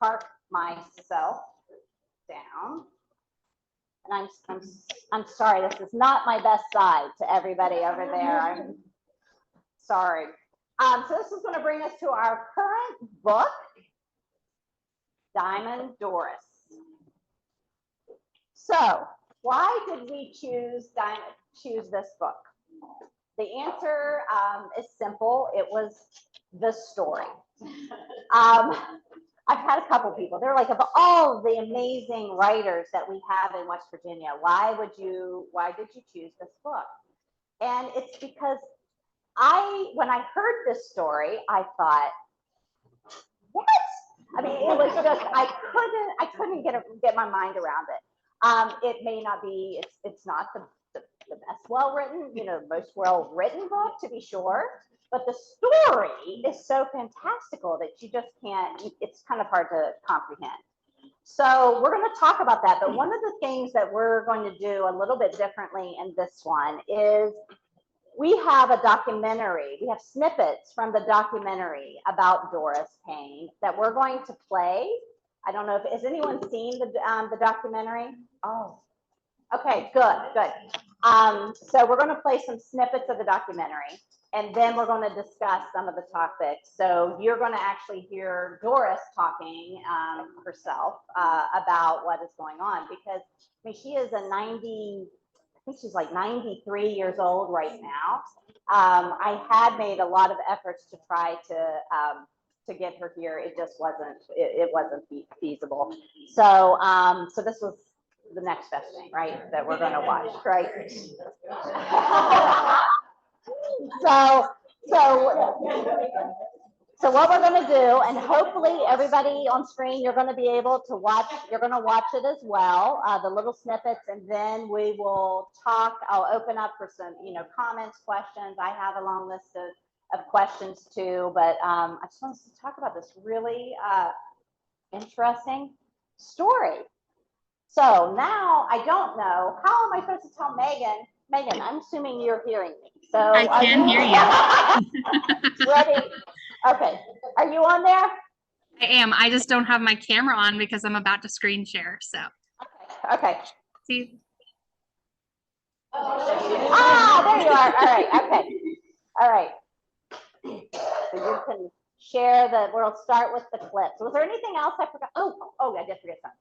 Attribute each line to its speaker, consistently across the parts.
Speaker 1: park myself down. And I'm sorry, this is not my best side to everybody over there. I'm sorry. So this is going to bring us to our current book, Diamond Doris. So why did we choose this book? The answer is simple. It was the story. I've had a couple people, they're like, of all the amazing writers that we have in West Virginia, why did you choose this book? And it's because when I heard this story, I thought, what? I mean, it was just, I couldn't get my mind around it. It may not be, it's not the best well-written, most well-written book, to be sure, but the story is so fantastical that you just can't, it's kind of hard to comprehend. So we're going to talk about that, but one of the things that we're going to do a little bit differently in this one is we have a documentary. We have snippets from the documentary about Doris Payne that we're going to play. I don't know if, has anyone seen the documentary? Oh, okay, good. So we're going to play some snippets of the documentary, and then we're going to discuss some of the topics. So you're going to actually hear Doris talking herself about what is going on, because I mean, she is I think she's like 93 years old right now. I had made a lot of efforts to try to get her here. It just wasn't feasible. So this was the next best thing, right? That we're going to watch, right? So what we're going to do, and hopefully everybody on screen, you're going to be able to watch, you're going to watch it as well, the little snippets, and then we will talk. I'll open up for some, comments, questions. I have a long list of questions too, but I just wanted to talk about this really interesting story. So now I don't know, how am I supposed to tell Megan? Megan, I'm assuming you're hearing me. So
Speaker 2: I can hear you.
Speaker 1: Ready? Okay. Are you on there?
Speaker 2: I am. I just don't have my camera on because I'm about to screen share. So.
Speaker 1: Okay.
Speaker 2: See.
Speaker 1: There you are. All right. Okay. All right. So you can share we'll start with the clips. Was there anything else I forgot? Oh, I did forget something.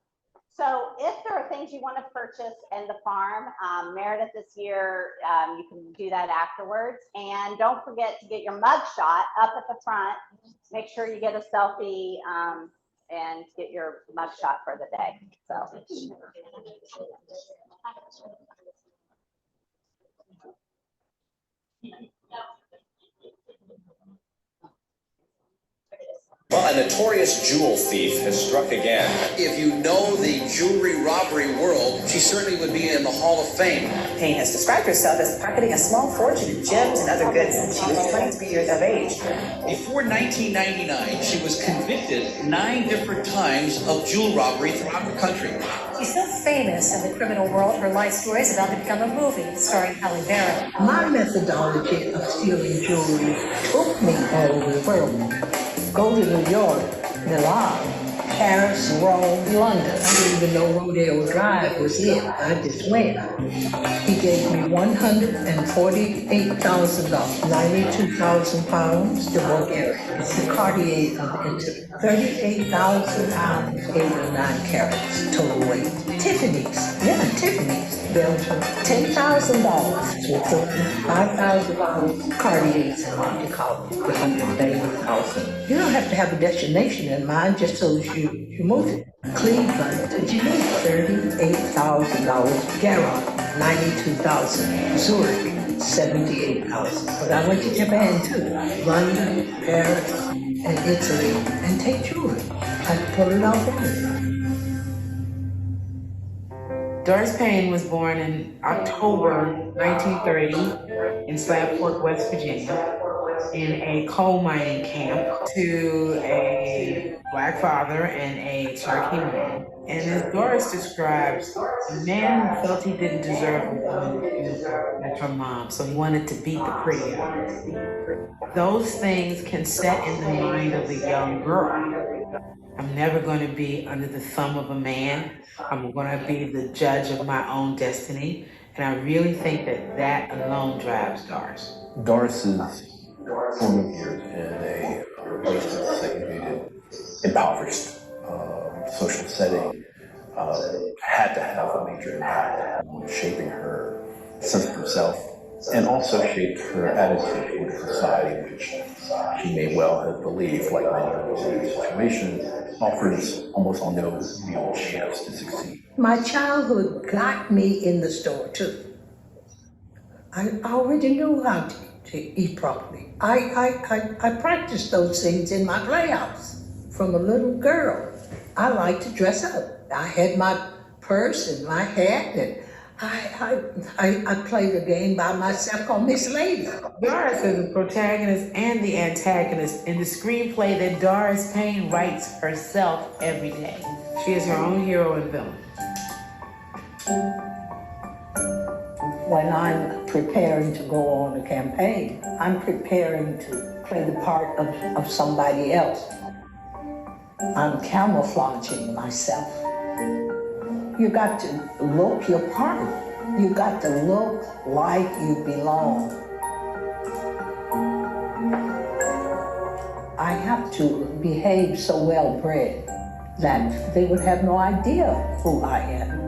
Speaker 1: So if there are things you want to purchase in the farm, Meredith this year, you can do that afterwards. And don't forget to get your mug shot up at the front. Make sure you get a selfie and get your mug shot for the day. So.
Speaker 3: Well, a notorious jewel thief has struck again. If you know the jewelry robbery world, she certainly would be in the Hall of Fame.
Speaker 4: Payne has described herself as pocketing a small fortune in gems and other goods since she was 23 years of age.
Speaker 3: Before 1999, she was convicted 9 different times of jewel robbery throughout the country.
Speaker 4: She's so famous in the criminal world, her life story is about to become a movie starring Halle Berry.
Speaker 5: My methodology of stealing jewelry took me all over the world. Go to New York, Milan, Paris, Rome, London. I didn't even know Rodeo Drive was it. I just went. He gave me $148,000, 92,000 pounds to Bulgaria. It's the Cartier of Italy. 38,000 pounds, 8 or 9 carats total weight. Tiffany's, Belgium, $10,000. Switzerland, $5,000. Cartier's in Monte Carlo, $130,000. You don't have to have a destination in mind, just so as you move it. Cleveland to Geneva, $38,000. Garrett, $92,000. Zurich, $78,000. But I went to Japan too. London, Paris, and Italy, and take jewelry. I pull it off everywhere.
Speaker 6: Doris Payne was born in October 1930 in Slab Fork, West Virginia, in a coal mining camp to a Black father and a Cherokee man. And as Doris describes, the man who felt he didn't deserve a woman like her mom, so he wanted to beat the pretty out of her. Those things can set in the mind of a young girl. I'm never going to be under the thumb of a man. I'm going to be the judge of my own destiny. And I really think that that alone drives Doris.
Speaker 7: Doris's formative years in a racist, segregated, impoverished social setting had to have a major impact on shaping her sense of herself and also shaped her attitude toward society, which she may well have believed, like many others in her situation, offers almost no real chance to succeed.
Speaker 5: My childhood got me in the store too. I already knew how to eat properly. I practiced those things in my playhouse from a little girl. I liked to dress up. I had my purse and my hat, and I played a game by myself called Miss Lady.
Speaker 6: Doris is the protagonist and the antagonist in the screenplay that Doris Payne writes herself every day. She is her own hero and villain.
Speaker 5: When I'm preparing to go on a campaign, I'm preparing to play the part of somebody else. I'm camouflaging myself. You got to look your part. You got to look like you belong. I have to behave so well bred that they would have no idea who I am.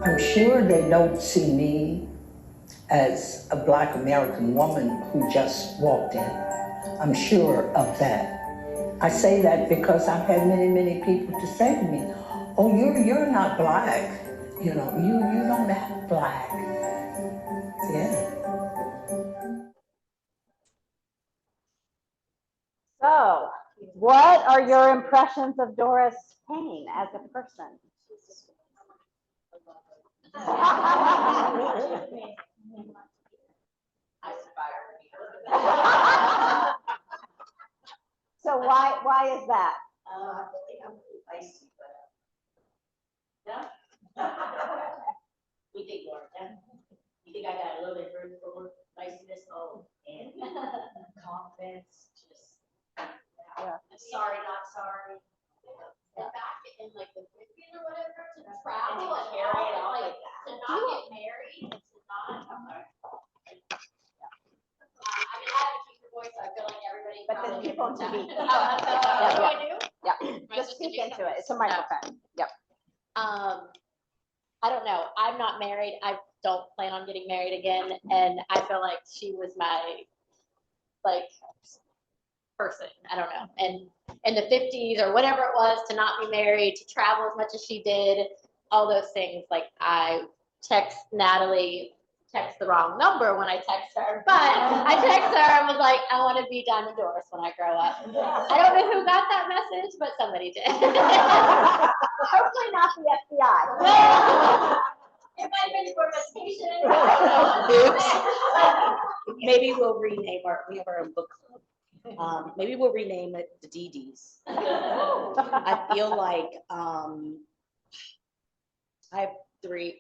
Speaker 5: I'm sure they don't see me as a Black American woman who just walked in. I'm sure of that. I say that because I've had many, many people to say to me, oh, you're not Black. You know, you don't act Black. Yeah.
Speaker 1: So, what are your impressions of Doris Payne as a person? So why is that?
Speaker 8: I think I'm pretty feisty, but yeah. We think more, yeah. You think I got a little bit of room for niceness, and confidence, just
Speaker 1: Yeah.
Speaker 8: sorry, not sorry. And back in like the 50s or whatever, to travel and carry it on like that, to not get married, and to not. I mean, I have to keep your voice, so I feel like everybody.
Speaker 1: But then
Speaker 8: probably
Speaker 1: keep on
Speaker 8: knows
Speaker 1: TV.
Speaker 8: that. What do I do?
Speaker 1: Yeah, just speak into it. It's a microphone. Yep.
Speaker 8: I don't know. I'm not married. I don't plan on getting married again. And I feel like she was my person. I don't know. And in the 50s or whatever it was, to not be married, to travel as much as she did, all those things. Like I text Natalie, text the wrong number when I text her, but I text her and was like, I want to be Diamond Doris when I grow up. I don't know who got that message, but somebody did.
Speaker 1: Hopefully not the FBI.
Speaker 8: It might have been for investigation.
Speaker 9: Oops. Maybe we'll rename we have our own book club. Maybe we'll rename it the DDs. I feel like I have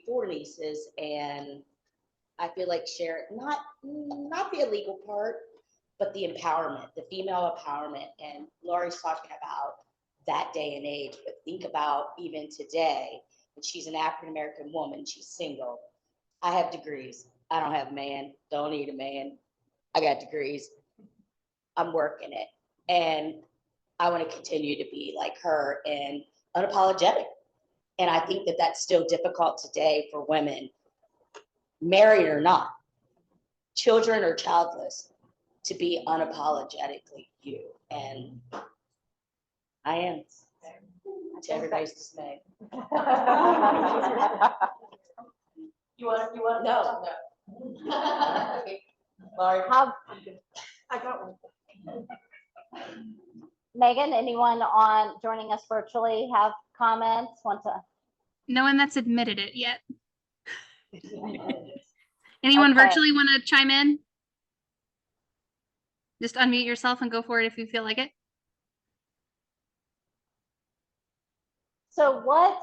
Speaker 9: 4 nieces, and I feel like share not the illegal part, but the empowerment, the female empowerment. And Laurie's talking about that day and age, but think about even today. And she's an African-American woman, she's single. I have degrees. I don't have a man, don't need a man. I got degrees. I'm working it. And I want to continue to be like her and unapologetic. And I think that that's still difficult today for women, married or not, children or childless, to be unapologetically you. And I am, to everybody's dismay.
Speaker 8: You want?
Speaker 9: No.
Speaker 8: Okay.
Speaker 9: Laurie,
Speaker 1: How,
Speaker 9: I got one.
Speaker 1: Megan, anyone on joining us virtually have comments? Want to?
Speaker 2: No one that's admitted it yet. Anyone
Speaker 1: Okay.
Speaker 2: virtually want to chime in? Just unmute yourself and go for it if you feel like it.
Speaker 1: So what,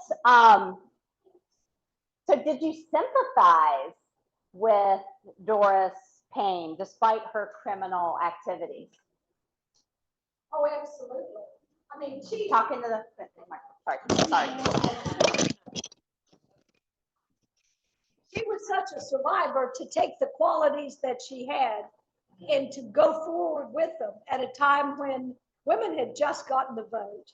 Speaker 1: so did you sympathize with Doris Payne despite her criminal activities?
Speaker 10: Oh, absolutely. I mean, she,
Speaker 1: Talking to the, sorry.
Speaker 10: she was such a survivor to take the qualities that she had and to go forward with them at a time when women had just gotten the vote.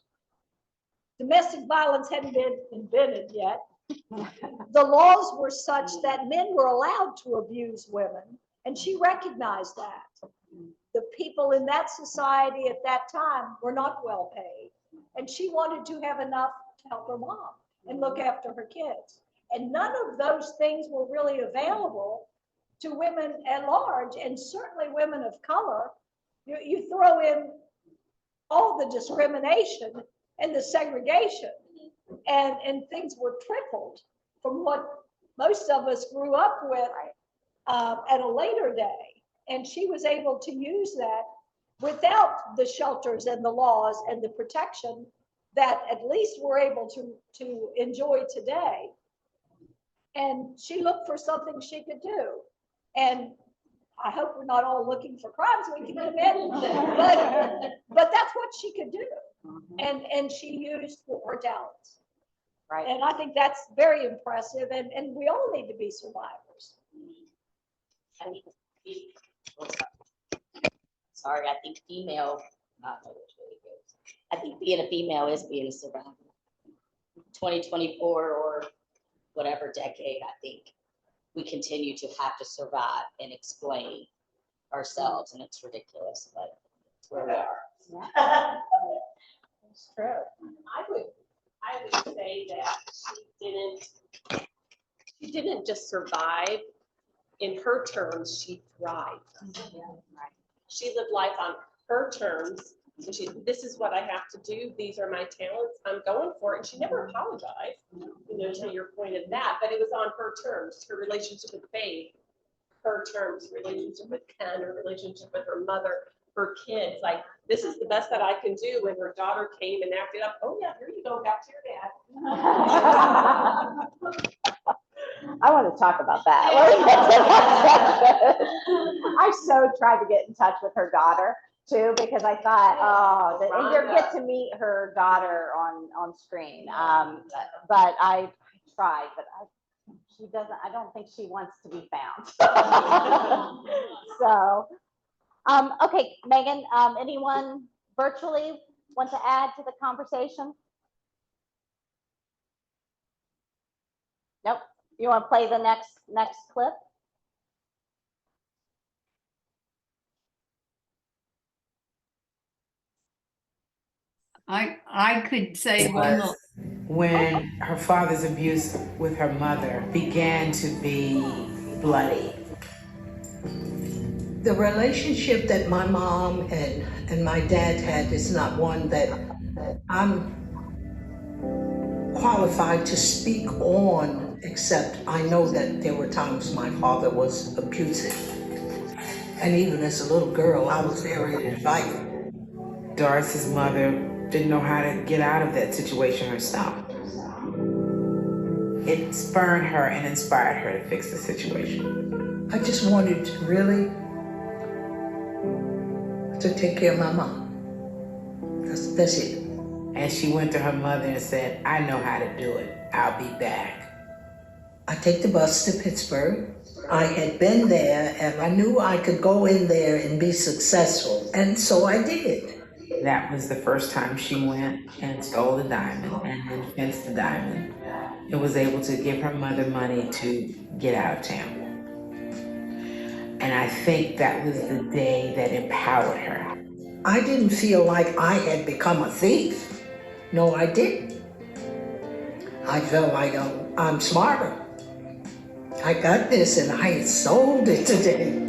Speaker 10: Domestic violence hadn't been invented yet. The laws were such that men were allowed to abuse women, and she recognized that. The people in that society at that time were not well paid, and she wanted to have enough to help her mom and look after her kids. And none of those things were really available to women at large, and certainly women of color. You throw in all the discrimination and the segregation, and things were tripled from what most of us grew up with at a later day. And she was able to use that without the shelters and the laws and the protection that at least we're able to enjoy today. And she looked for something she could do. And I hope we're not all looking for crimes we can commit, but that's what she could do. And she used her talents.
Speaker 1: Right.
Speaker 10: And I think that's very impressive, and we all need to be survivors.
Speaker 9: Sorry, I think female, I don't know which way it goes. I think being a female is being a survivor. 2024 or whatever decade, I think we continue to have to survive and explain ourselves, and it's ridiculous, but it's where we are.
Speaker 1: Yeah. It's true.
Speaker 11: I would say that she didn't just survive. In her terms, she thrived. She lived life on her terms. And this is what I have to do. These are my talents. I'm going for it. And she never apologized, to your point of that, but it was on her terms, her relationship with Faith, her terms, relationship with Ken, her relationship with her mother, her kids. Like, this is the best that I can do. When her daughter came and acted up, oh yeah, here you go, back to your dad.
Speaker 1: I want to talk about that. I so tried to get in touch with her daughter too, because I thought, and you get to meet her daughter on screen. But I tried, but she doesn't. I don't think she wants to be found. So, okay, Megan. Anyone virtually want to add to the conversation? Nope. You want to play the next clip?
Speaker 6: I could say when her father's abuse with her mother began to be bloody.
Speaker 5: The relationship that my mom and my dad had is not one that I'm qualified to speak on, except I know that there were times my father was abusive. And even as a little girl, I was very violent.
Speaker 6: Doris's mother didn't know how to get out of that situation herself. It spurred her and inspired her to fix the situation.
Speaker 5: I just wanted to really to take care of my mom. That's it.
Speaker 6: And she went to her mother and said, I know how to do it. I'll be back.
Speaker 5: I take the bus to Pittsburgh. I had been there and I knew I could go in there and be successful. And so I did.
Speaker 6: That was the first time she went and stole the diamond and then fenced the diamond and was able to give her mother money to get out of town. And I think that was the day that empowered her.
Speaker 5: I didn't feel like I had become a thief. No, I didn't. I felt like I'm smarter. I got this and I sold it today.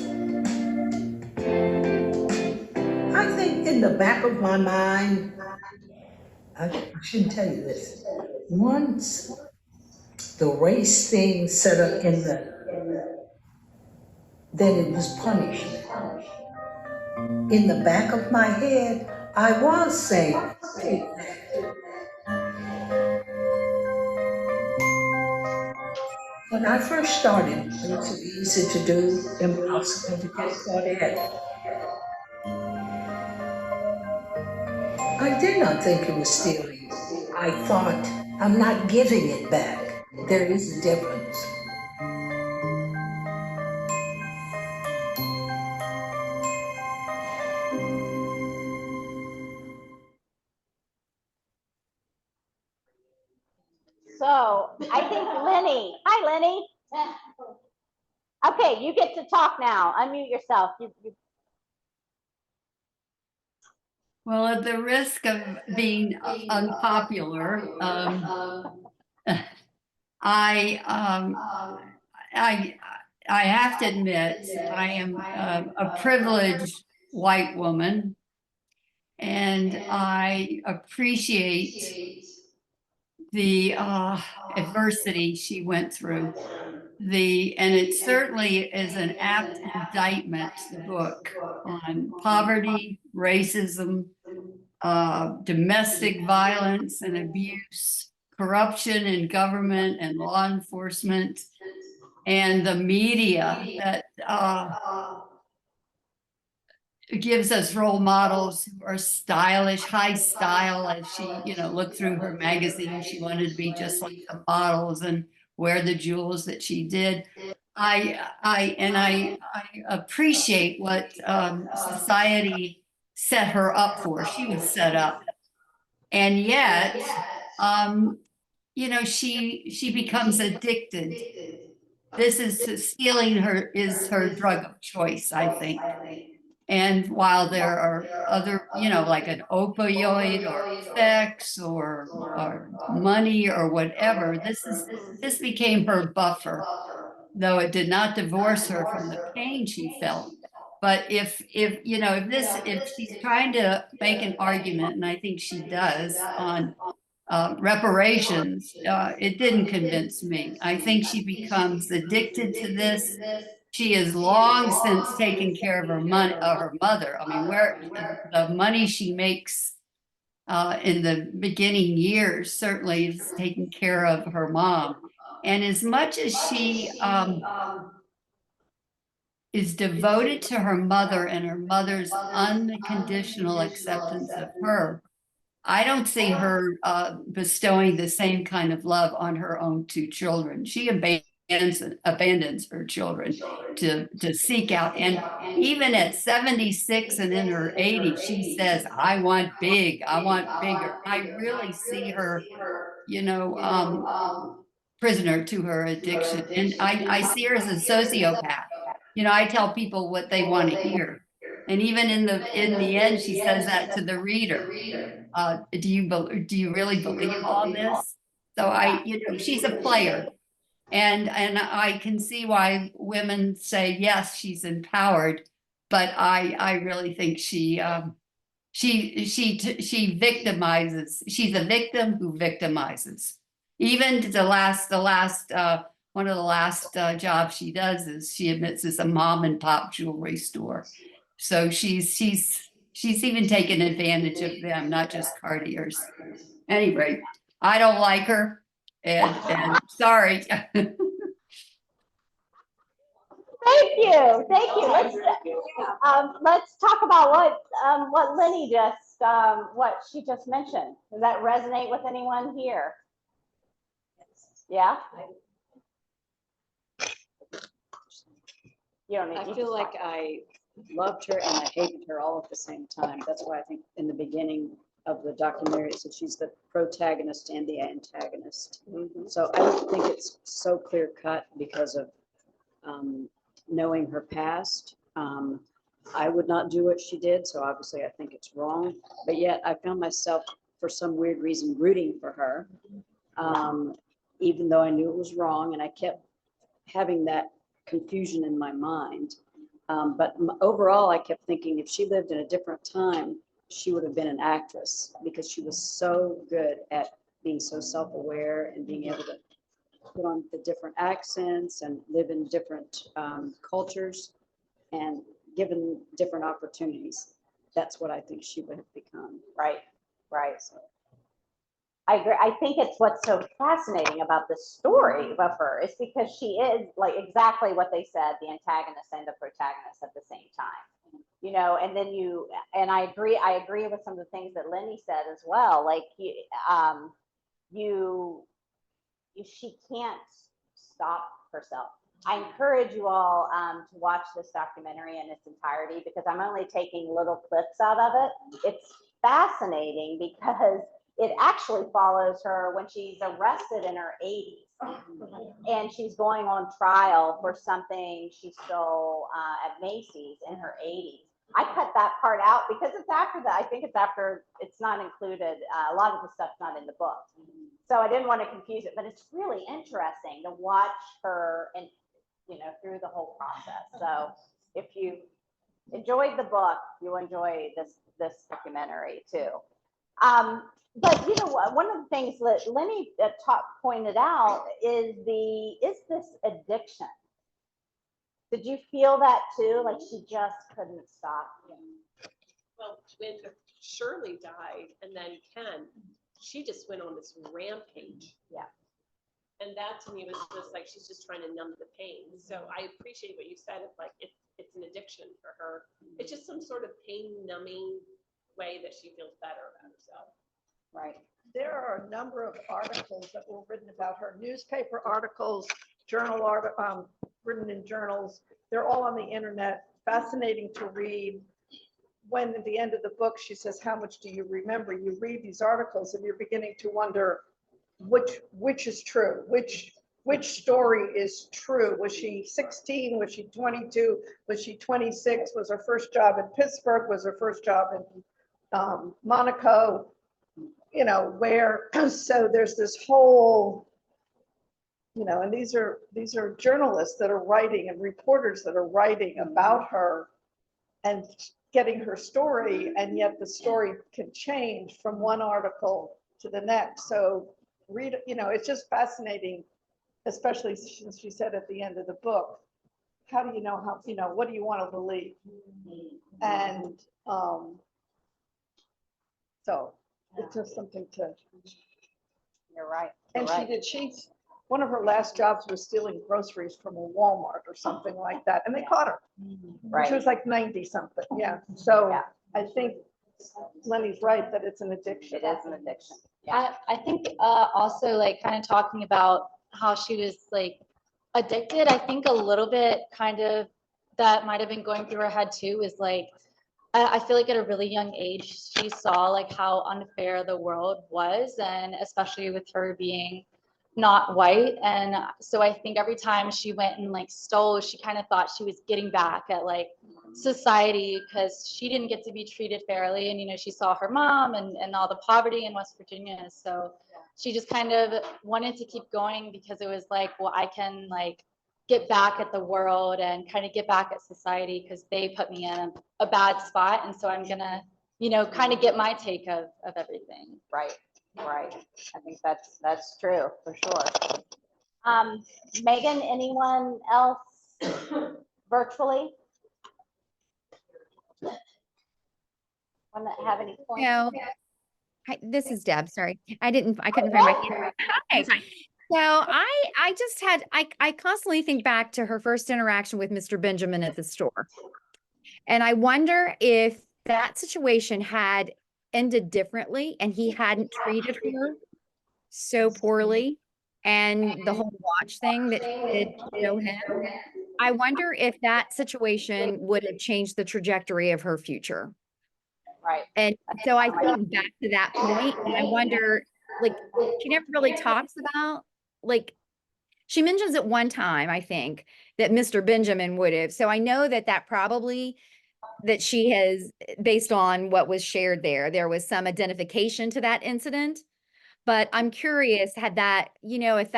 Speaker 5: I think in the back of my mind, I shouldn't tell you this. Once the race thing set up in then it was punishment. In the back of my head, I was saying, when I first started, it was easy to do, impossible to get caught in. I did not think it was stealing. I thought, I'm not giving it back. There is a difference.
Speaker 1: So I think Lenny, hi Lenny. Okay, you get to talk now. Unmute yourself.
Speaker 12: Well, at the risk of being unpopular, I have to admit I am a privileged white woman, and I appreciate the adversity she went through. And it certainly is an apt indictment, the book, on poverty, racism, domestic violence and abuse, corruption in government and law enforcement, and the media that gives us role models who are stylish, high style. As she, looked through her magazine, she wanted to be just like the models and wear the jewels that she did. I appreciate what society set her up for. She was set up, and yet, she becomes addicted. This is stealing is her drug of choice, I think. And while there are other, like an opioid or sex or money or whatever, this became her buffer, though it did not divorce her from the pain she felt. But if she's trying to make an argument, and I think she does, on reparations, it didn't convince me. I think she becomes addicted to this. She has long since taken care of her mother. I mean, where the money she makes in the beginning years certainly is taking care of her mom. And as much as she is devoted to her mother and her mother's unconditional acceptance of her, I don't see her bestowing the same kind of love on her own two children. She abandons her children to seek out. And even at 76 and in her 80s, she says, I want big, I want bigger. I really see her, prisoner to her addiction. And I see her as a sociopath. I tell people what they want to hear. And even in the end, she says that to the reader. Do you really believe all this? So she's a player. And I can see why women say, yes, she's empowered, but I really think she victimizes. She's a victim who victimizes. Even the last one of the last jobs she does is she admits it's a mom and pop jewelry store. So she's even taken advantage of them, not just Cartiers. Anyway, I don't like her, and sorry.
Speaker 1: Thank you. Let's talk about what Lenny what she just mentioned. Does that resonate with anyone here? Yeah.
Speaker 13: I feel like I loved her and I hated her all at the same time. That's why I think in the beginning of the documentary, it said she's the protagonist and the antagonist. Mm-hmm. So I don't think it's so clear cut because of knowing her past. I would not do what she did, so obviously I think it's wrong. But yet I found myself, for some weird reason, rooting for her, even though I knew it was wrong, and I kept having that confusion in my mind. But overall, I kept thinking if she lived in a different time, she would have been an actress, because she was so good at being so self-aware and being able to put on the different accents and live in different cultures and given different opportunities. That's what I think she would have become.
Speaker 1: Right. So I agree. I think it's what's so fascinating about the story of her is because she is like exactly what they said, the antagonist and the protagonist at the same time. you know, and then and I agree with some of the things that Lenny said as well. Like she can't stop herself. I encourage you all to watch this documentary in its entirety, because I'm only taking little clips out of it. It's fascinating because it actually follows her when she's arrested in her 80s. And she's going on trial for something she stole at Macy's in her 80s. I cut that part out because it's after that. I think it's after, it's not included. A lot of the stuff's not in the book. So I didn't want to confuse it, but it's really interesting to watch her and, you know, through the whole process. So if you enjoyed the book, you'll enjoy this documentary too. But you know what? One of the things that Lenny pointed out is this addiction. Did you feel that too? Like she just couldn't stop?
Speaker 11: Well, when Shirley died and then Ken, she just went on this rampage.
Speaker 1: Yeah.
Speaker 11: And that to me was just like, she's just trying to numb the pain. So I appreciate what you said. It's like, it's an addiction for her. It's just some sort of pain numbing way that she feels better about herself.
Speaker 1: Right.
Speaker 10: There are a number of articles that were written about her, newspaper articles, written in journals. They're all on the internet, fascinating to read. When at the end of the book, she says, how much do you remember? You read these articles and you're beginning to wonder which is true, which story is true. Was she 16? Was she 22? Was she 26? Was her first job in Pittsburgh? Was her first job in Monaco? You know, where, so there's this whole, you know, and these are journalists that are writing and reporters that are writing about her and getting her story, and yet the story can change from one article to the next. So read, you know, it's just fascinating, especially since she said at the end of the book, how do you know how, you know, what do you want to believe? And so it's just something to.
Speaker 1: You're right.
Speaker 10: And one of her last jobs was stealing groceries from a Walmart or something like that. And they caught her.
Speaker 1: Right.
Speaker 10: She was like 90 something. Yeah. So
Speaker 1: Yeah.
Speaker 10: I think Lenny's right that it's an addiction.
Speaker 1: It is an addiction. Yeah.
Speaker 14: I think also like kind of talking about how she was like addicted, I think a little bit kind of that might have been going through her head too, is like, I feel like at a really young age, she saw like how unfair the world was, and especially with her being not white. And so I think every time she went and like stole, she kind of thought she was getting back at like society, because she didn't get to be treated fairly. And, you know, she saw her mom and all the poverty in West Virginia. So she just kind of wanted to keep going, because it was like, well, I can like get back at the world and kind of get back at society, because they put me in a bad spot. And so I'm gonna, you know, kind of get my take of everything.
Speaker 1: Right. Right. I think that's true for sure. Megan, anyone else virtually want to have any points?
Speaker 15: No. Hi, this is Deb. Sorry. I couldn't find my camera. Hi. So I just had, I constantly think back to her first interaction with Mr. Benjamin at the store. And I wonder if that situation had ended differently and he hadn't treated her so poorly, and the whole watch thing that she did to show him. I wonder if that situation would have changed the trajectory of her future.
Speaker 1: Right.
Speaker 15: And so I think back to that point, and I wonder, like, she never really talks about, like, she mentions at one time, I think, that Mr. Benjamin would have. So I know that probably, that she has, based on what was shared there was some identification to that incident. But I'm curious, had that, you know, if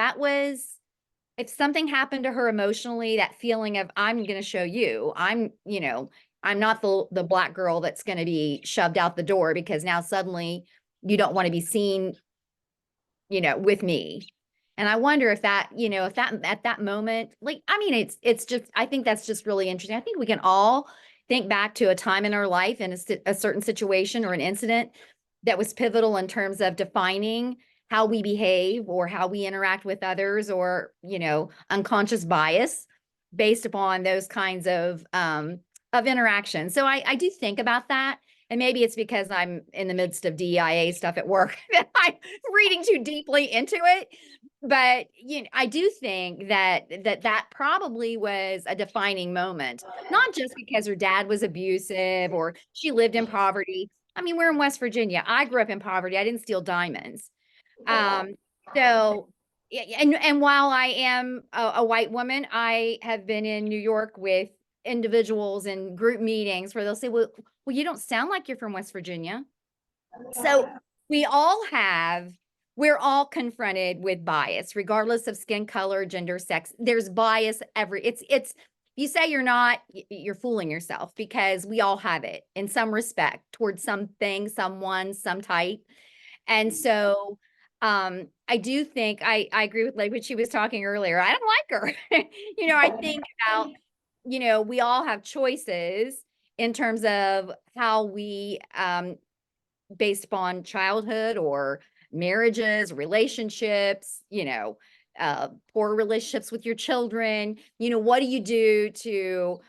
Speaker 15: something happened to her emotionally, that feeling of, I'm going to show you, I'm not the black girl that's going to be shoved out the door because now suddenly you don't want to be seen, you know, with me. And I wonder if that, you know, if that at that moment, like, I mean, it's just, I think that's just really interesting. I think we can all think back to a time in our life and a certain situation or an incident that was pivotal in terms of defining how we behave or how we interact with others, or, you know, unconscious bias based upon those kinds of interaction. So I do think about that. And maybe it's because I'm in the midst of DEIA stuff at work that I'm reading too deeply into it. But I do think that probably was a defining moment, not just because her dad was abusive or she lived in poverty. I mean, we're in West Virginia. I grew up in poverty. I didn't steal diamonds. So, and while I am a white woman, I have been in New York with individuals in group meetings where they'll say, well, you don't sound like you're from West Virginia. So we're all confronted with bias, regardless of skin color, gender, sex. There's bias you say you're not, you're fooling yourself, because we all have it in some respect towards something, someone, some type. And so I do think I agree with like what she was talking earlier. I don't like her. I think about, we all have choices in terms of how we, based upon childhood or marriages, relationships, poor relationships with your children. What do you do to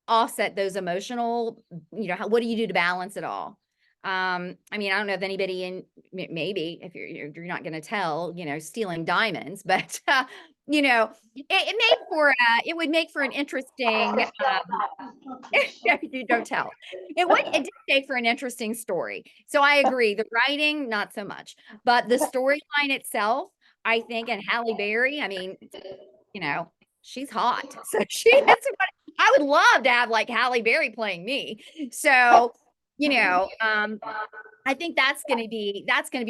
Speaker 15: offset those emotional, what do you do to balance it all? I don't know if anybody maybe if you're not going to tell, stealing diamonds, but it would make for an interesting, you don't tell. It did make for an interesting story. So I agree. The writing, not so much, but the storyline itself, I think, and Halle Berry, she's hot. So I would love to have like Halle Berry playing me. So, I think that's going to be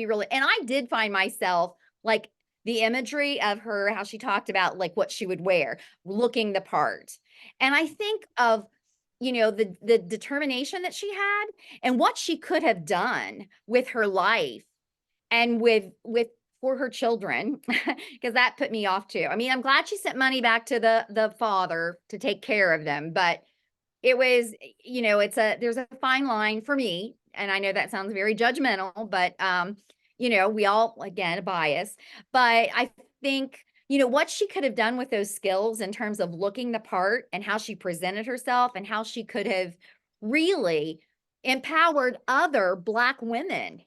Speaker 15: really, and I did find myself like the imagery of her, how she talked about like what she would wear, looking the part. And I think of, the determination that she had and what she could have done with her life and for her children, because that put me off too. I'm glad she sent money back to the father to take care of them, but it was, there's a fine line for me. And I know that sounds very judgmental, but, we all, again, a bias, but I think, what she could have done with those skills in terms of looking the part and how she presented herself and how she could have really empowered other Black women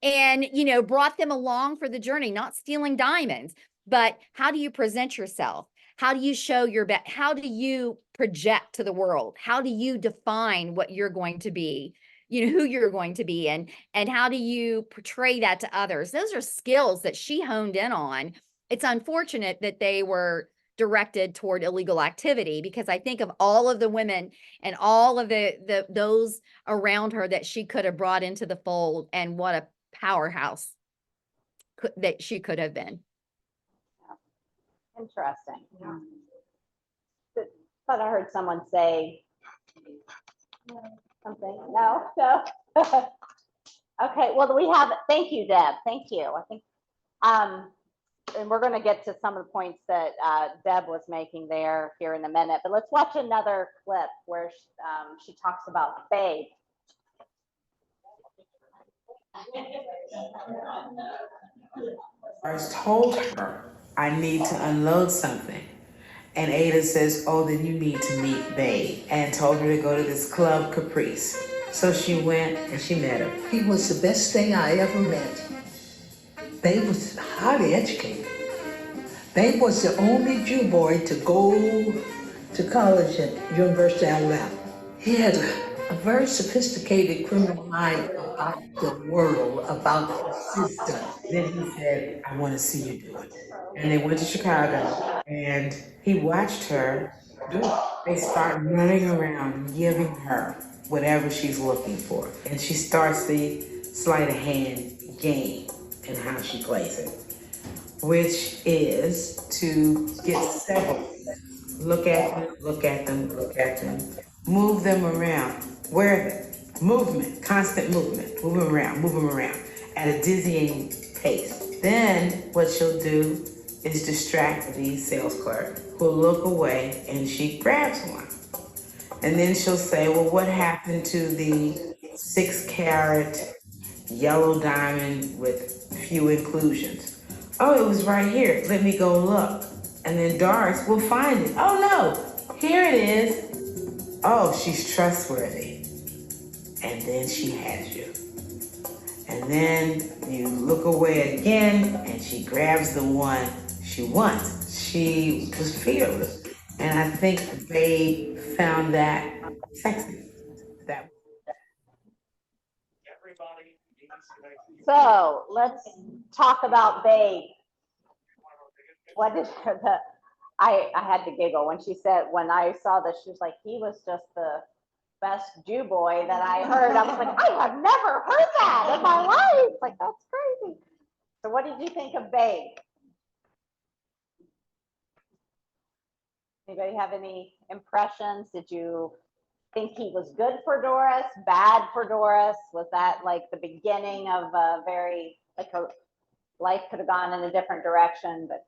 Speaker 15: and, brought them along for the journey, not stealing diamonds, but how do you present yourself? How do you show your best? How do you project to the world? How do you define what you're going to be, who you're going to be, and how do you portray that to others? Those are skills that she honed in on. It's unfortunate that they were directed toward illegal activity, because I think of all of the women and all of those around her that she could have brought into the fold, and what a powerhouse that she could have been.
Speaker 1: Interesting. Thought I heard someone say something. No. Okay. Well, thank you, Deb. Thank you. I think, and we're going to get to some of the points that Deb was making here in a minute, but let's watch another clip where she talks about Babe.
Speaker 6: First told her, I need to unload something. And Ada says, oh, then you need to meet Babe, and told her to go to this club, Caprice. So she went and she met him.
Speaker 5: He was the best thing I ever met. Babe was highly educated. Babe was the only Jew boy to go to college at University of Alabama. He had a very sophisticated criminal mind about the world, about the system.
Speaker 6: Then he said, I want to see you do it. And they went to Chicago, and he watched her do it. They start running around giving her whatever she's looking for. And she starts the sleight of hand game and how she plays it, which is to get several. Look at them, look at them, look at them. Move them around. Where movement, constant movement, move them around at a dizzying pace. Then what she'll do is distract the sales clerk, who'll look away, and she grabs one. And then she'll say, well, what happened to the 6-carat yellow diamond with few inclusions? Oh, it was right here. Let me go look. And then Doris will find it. Oh no, here it is. oh, she's trustworthy. And then she has you. And then you look away again and she grabs the one she wants. She was fearless. And I think Babe found that sexy. That
Speaker 1: So let's talk about Babe. What did I had to giggle when she said, when I saw this, she was like, he was just the best Jew boy that I heard. I was like, I have never heard that in my life. Like, that's crazy. So what did you think of Babe? Anybody have any impressions? Did you think he was good for Doris, bad for Doris? Was that like the beginning of a very, like, a life could have gone in a different direction, but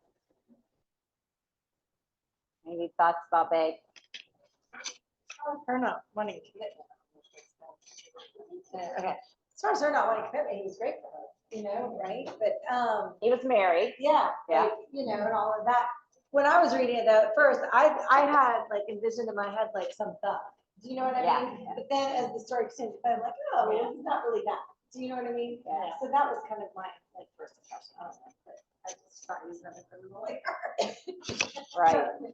Speaker 1: maybe thoughts about Babe?
Speaker 10: Her not wanting commitment. Okay, as far as her not wanting commitment, he was great for her, you know, right? But
Speaker 1: he was married.
Speaker 10: Yeah,
Speaker 1: yeah,
Speaker 10: like, you know, and all of that. When I was reading it though, at first, I had like envisioned in my head like some thug. Do you know what I mean? But then as the story continued, I'm like, oh, well, he's not really that. Do you know what I mean?
Speaker 1: Yeah.
Speaker 10: So that was kind of my like first impression. I don't know, but I just thought he was another criminal lawyer.
Speaker 1: Right.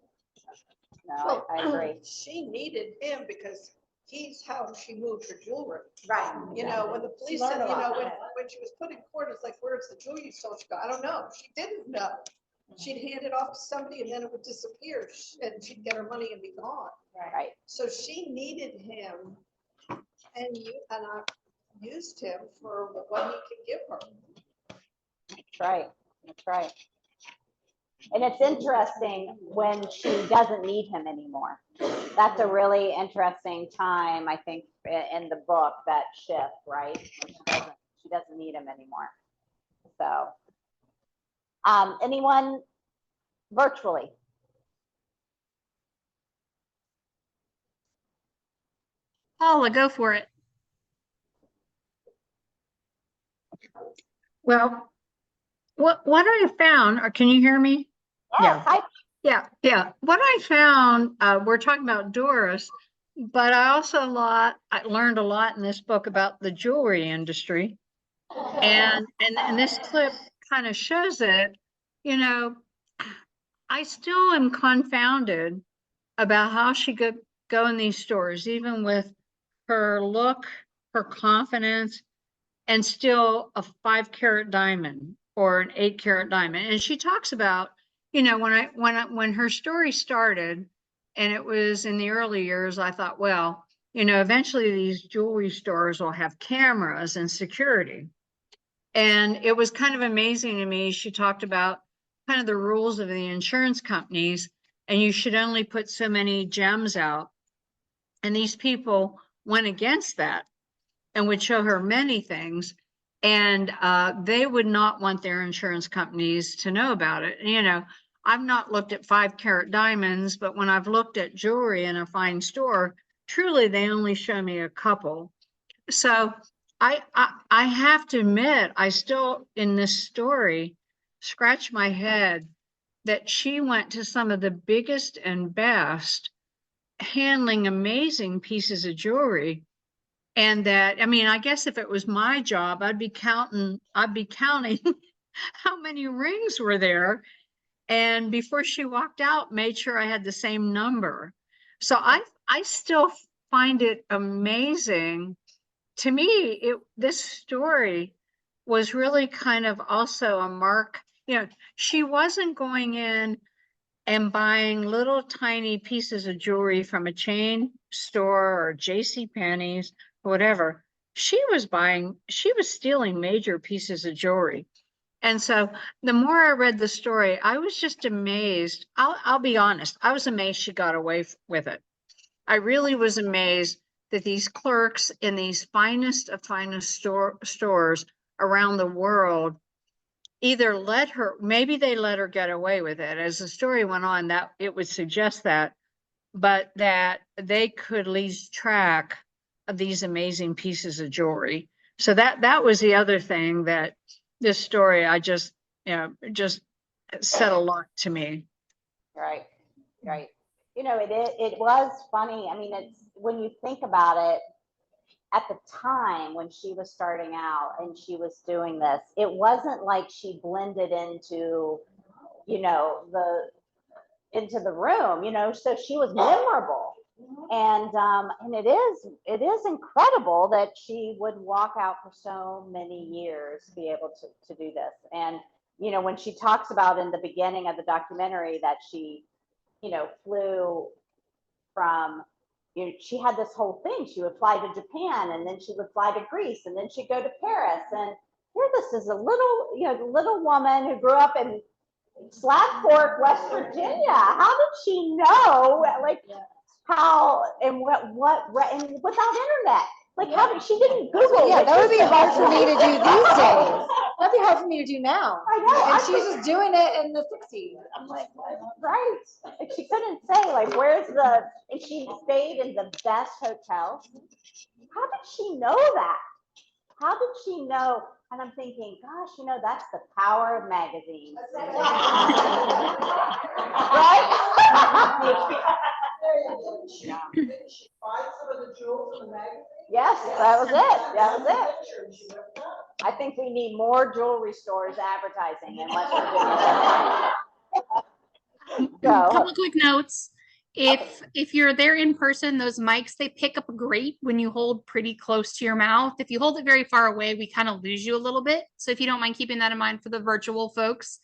Speaker 1: No, I agree.
Speaker 16: She needed him because he's how she moved her jewelry.
Speaker 10: Right.
Speaker 16: You know, when the police said,
Speaker 10: learned a
Speaker 16: you know,
Speaker 10: lot.
Speaker 16: when she was put in court, it's like, where's the jewelry you stole? She go, I don't know. She didn't know. She'd hand it off to somebody and then it would disappear and she'd get her money and be gone.
Speaker 1: Right.
Speaker 16: So she needed him and I used him for what he could give her.
Speaker 1: That's right. That's right. And it's interesting when she doesn't need him anymore. That's a really interesting time, I think, in the book, that shift, right? She doesn't need him anymore. So, anyone virtually?
Speaker 2: Paula, go for it.
Speaker 17: Well, what I found, or can you hear me?
Speaker 1: Yes,
Speaker 17: yeah. What I found, we're talking about Doris, but I learned a lot in this book about the jewelry industry, and this clip kind of shows it. You know, I still am confounded about how she could go in these stores, even with her look, her confidence, and still a 5-carat diamond or an 8-carat diamond. And she talks about, you know, when her story started, and it was in the early years, I thought, well, you know, eventually these jewelry stores will have cameras and security. And it was kind of amazing to me. She talked about kind of the rules of the insurance companies, and you should only put so many gems out. And these people went against that and would show her many things. And they would not want their insurance companies to know about it. You know, I've not looked at 5-carat diamonds, but when I've looked at jewelry in a fine store, truly they only show me a couple. So I have to admit, I still, in this story, scratch my head that she went to some of the biggest and best, handling amazing pieces of jewelry. And that, I mean, I guess if it was my job, I'd be counting how many rings were there. And before she walked out, made sure I had the same number. So I still find it amazing. To me, this story was really kind of also a mark. You know, she wasn't going in and buying little tiny pieces of jewelry from a chain store or JCPenney's, whatever. She was stealing major pieces of jewelry. And so the more I read the story, I was just amazed. I'll be honest, I was amazed she got away with it. I really was amazed that these clerks in these finest of finest stores around the world either maybe they let her get away with it. As the story went on, that it would suggest that, but that they could lose track of these amazing pieces of jewelry. So that was the other thing that this story, just said a lot to me.
Speaker 1: Right. you know, it was funny. I mean, it's when you think about it, at the time when she was starting out and she was doing this, it wasn't like she blended into, you know, into the room, you know, so she was memorable. And it is incredible that she would walk out for so many years to be able to do this. And, you know, when she talks about in the beginning of the documentary that she, you know, flew from, you know, she had this whole thing. She would fly to Japan and then she would fly to Greece and then she'd go to Paris. And here this is a little, you know, little woman who grew up in Slab Fork, West Virginia. How did she know, like, how and what and without internet? Like, how did she didn't Google?
Speaker 13: Yeah, that would be hard for me to do these days. That'd be hard for me to do now.
Speaker 1: I know.
Speaker 13: And she's just doing it in the 60s. I'm like,
Speaker 1: right. Like, she couldn't say, like, where's the, and she stayed in the best hotel. How did she know that? How did she know? And I'm thinking, gosh, you know, that's the power of magazines. Right? Yes, that was it. That was it. I think we need more jewelry stores advertising in West Virginia.
Speaker 2: Couple quick notes. If you're there in person, those mics, they pick up great when you hold pretty close to your mouth. If you hold it very far away, we kind of lose you a little bit. So if you don't mind keeping that in mind for the virtual folks.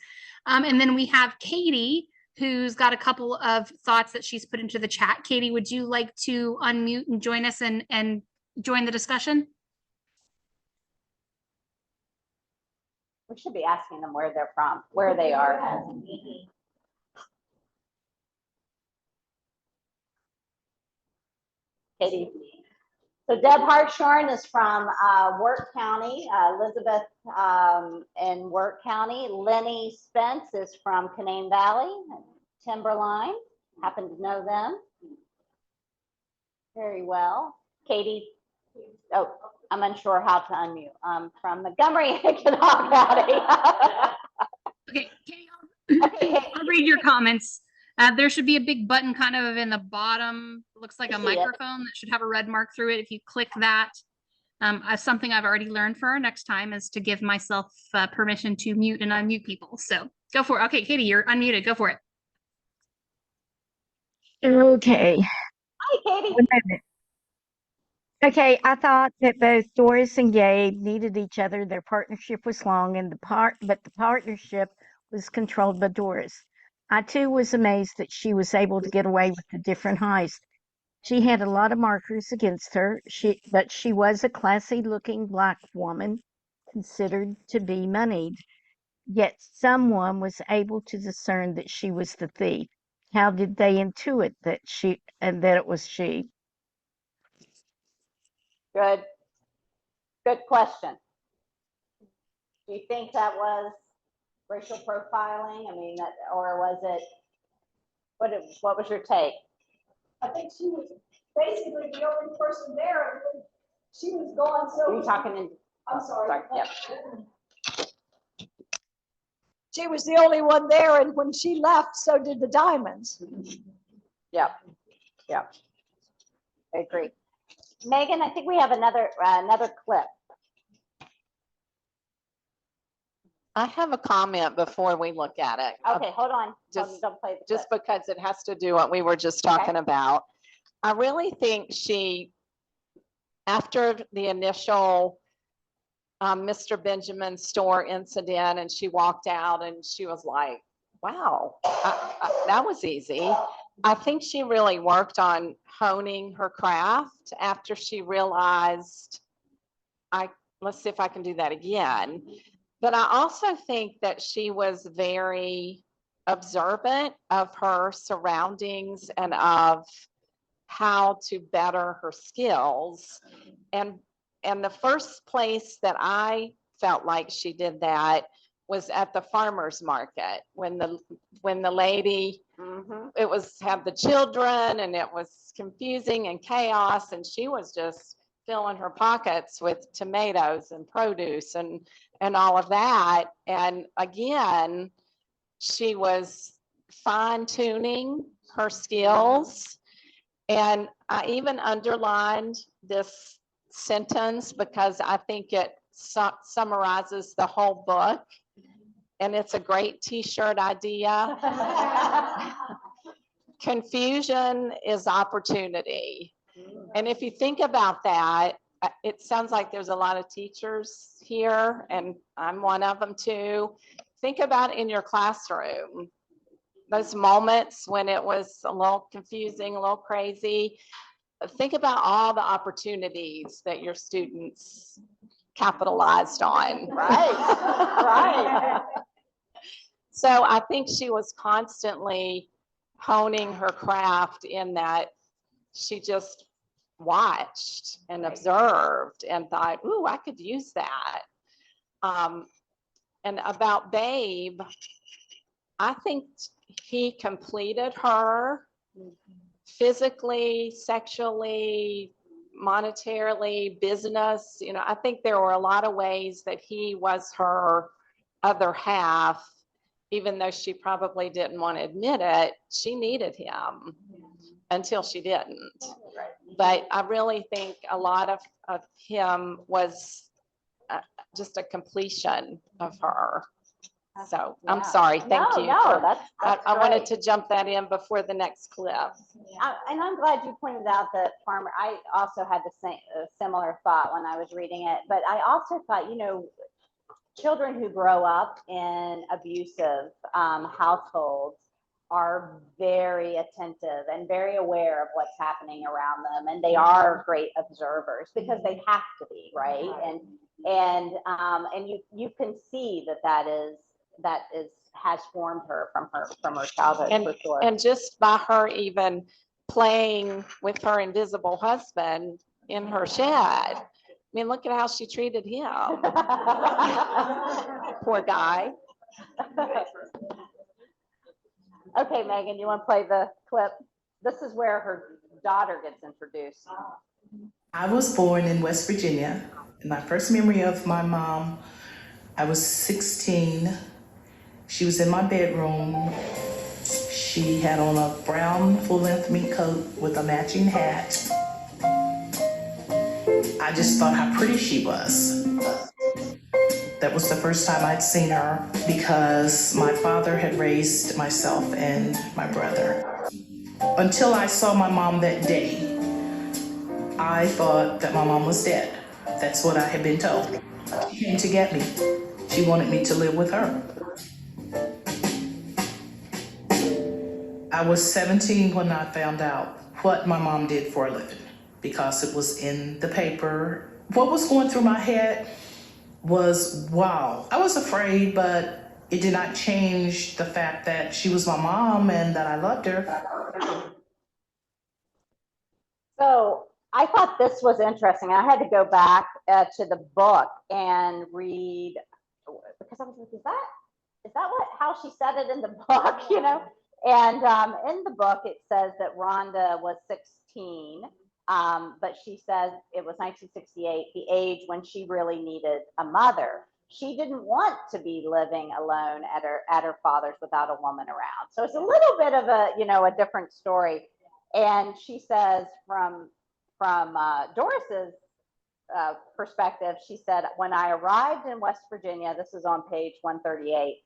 Speaker 2: And then we have Katie, who's got a couple of thoughts that she's put into the chat. Katie, would you like to unmute and join us and join the discussion?
Speaker 1: We should be asking them where they're from, where they are. Katie. So Deb Hartshorn is from Wirt County, Elizabeth in Wirt County. Lenny Spence is from Canaan Valley, Timberline. Happen to know them very well. Katie, oh, I'm unsure how to unmute. From Montgomery, Kanawha County.
Speaker 2: Okay, Katie, I'll read your comments. There should be a big button kind of in the bottom. Looks like a microphone that should have a red mark through it. If you click that, something I've already learned for next time is to give myself permission to mute and unmute people. So go for it. Okay, Katie, you're unmuted. Go for it.
Speaker 18: Okay.
Speaker 1: Hi, Katie.
Speaker 18: 1 minute. Okay, I thought that both Doris and Gabe needed each other. Their partnership was long, and but the partnership was controlled by Doris. I too was amazed that she was able to get away with the different heists. She had a lot of markers against her, but she was a classy-looking Black woman, considered to be moneyed. Yet someone was able to discern that she was the thief. How did they intuit that it was she?
Speaker 1: Good question. Do you think that was racial profiling? I mean, or was it, what was your take?
Speaker 10: I think she was basically the only person there. She was gone so.
Speaker 1: Are you talking in?
Speaker 10: I'm sorry.
Speaker 1: Yep.
Speaker 10: She was the only one there, and when she left, so did the diamonds.
Speaker 1: Yep. Yep. I agree. Megan, I think we have another clip.
Speaker 19: I have a comment before we look at it.
Speaker 1: Okay, hold on.
Speaker 19: Just,
Speaker 1: don't play the
Speaker 19: just
Speaker 1: clip.
Speaker 19: because it has to do what we were just talking about. I really think she, after the initial Mr. Benjamin store incident, and she walked out and she was like, wow, that was easy. I think she really worked on honing her craft after she realized, let's see if I can do that again. But I also think that she was very observant of her surroundings and of how to better her skills. And the first place that I felt like she did that was at the farmer's market when the lady, it was had the children and it was confusing and chaos, and she was just filling her pockets with tomatoes and produce and all of that. And again, she was fine tuning her skills. And I even underlined this sentence because I think it summarizes the whole book. And it's a great t-shirt idea. Confusion is opportunity. And if you think about that, it sounds like there's a lot of teachers here, and I'm one of them too. Think about in your classroom, those moments when it was a little confusing, a little crazy. Think about all the opportunities that your students capitalized on.
Speaker 1: Right, right.
Speaker 19: So I think she was constantly honing her craft in that she just watched and observed and thought, ooh, I could use that. And about Babe, I think he completed her physically, sexually, monetarily, business. You know, I think there were a lot of ways that he was her other half, even though she probably didn't want to admit it. She needed him until she didn't. But I really think a lot of him was just a completion of her. So I'm sorry. Thank you.
Speaker 1: No, that's
Speaker 19: I wanted
Speaker 1: great.
Speaker 19: to jump that in before the next clip.
Speaker 1: And I'm glad you pointed out that farmer. I also had the same similar thought when I was reading it, but I also thought, you know, children who grow up in abusive households are very attentive and very aware of what's happening around them, and they are great observers because they have to be, right? And you can see that has formed her from her childhood for sure.
Speaker 19: And just by her even playing with her invisible husband in her shed. I mean, look at how she treated him. Poor guy.
Speaker 1: Okay, Megan, you want to play the clip? This is where her daughter gets introduced.
Speaker 4: I was born in West Virginia. My first memory of my mom, I was 16. She was in my bedroom. She had on a brown full-length mink coat with a matching hat. I just thought how pretty she was. That was the first time I'd seen her because my father had raised myself and my brother. Until I saw my mom that day, I thought that my mom was dead. That's what I had been told. She came to get me. She wanted me to live with her. I was 17 when I found out what my mom did for a living because it was in the paper. What was going through my head was, wow. I was afraid, but it did not change the fact that she was my mom and that I loved her.
Speaker 1: So I thought this was interesting. I had to go back to the book and read because I was like, is that how she said it in the book, you know? And in the book, it says that Rhonda was 16, but she says it was 1968, the age when she really needed a mother. She didn't want to be living alone at her father's without a woman around. So it's a little bit of a, you know, a different story. And she says from Doris's perspective, she said, when I arrived in West Virginia, this is on page 138,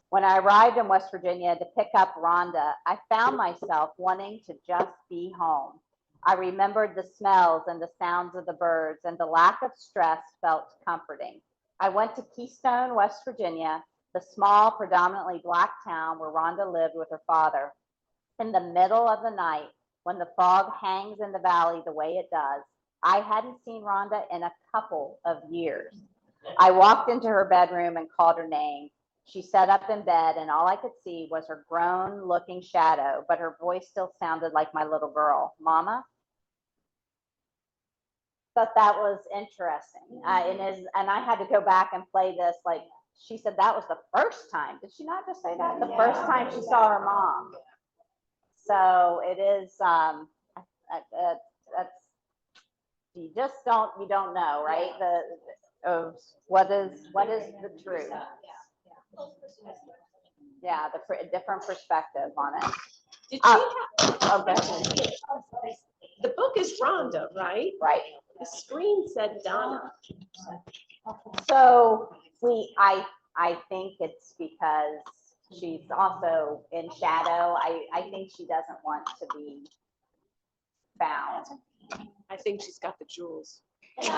Speaker 1: when I arrived in West Virginia to pick up Rhonda, I found myself wanting to just be home. I remembered the smells and the sounds of the birds, and the lack of stress felt comforting. I went to Keystone, West Virginia, the small, predominantly Black town where Rhonda lived with her father. In the middle of the night, when the fog hangs in the valley the way it does, I hadn't seen Rhonda in a couple of years. I walked into her bedroom and called her name. She sat up in bed, and all I could see was her grown-looking shadow, but her voice still sounded like my little girl. Mama? Thought that was interesting. And I had to go back and play this. Like, she said that was the first time. Did she not just say that? The first time she saw her mom. So it is, that's, you don't know, right? What is the truth? Yeah, the different perspective on it.
Speaker 11: Did she
Speaker 1: okay.
Speaker 11: the book is Rhonda, right?
Speaker 1: Right.
Speaker 11: The screen said Donna.
Speaker 1: So I think it's because she's also in shadow. I think she doesn't want to be found.
Speaker 11: I think she's got the jewels.
Speaker 1: That's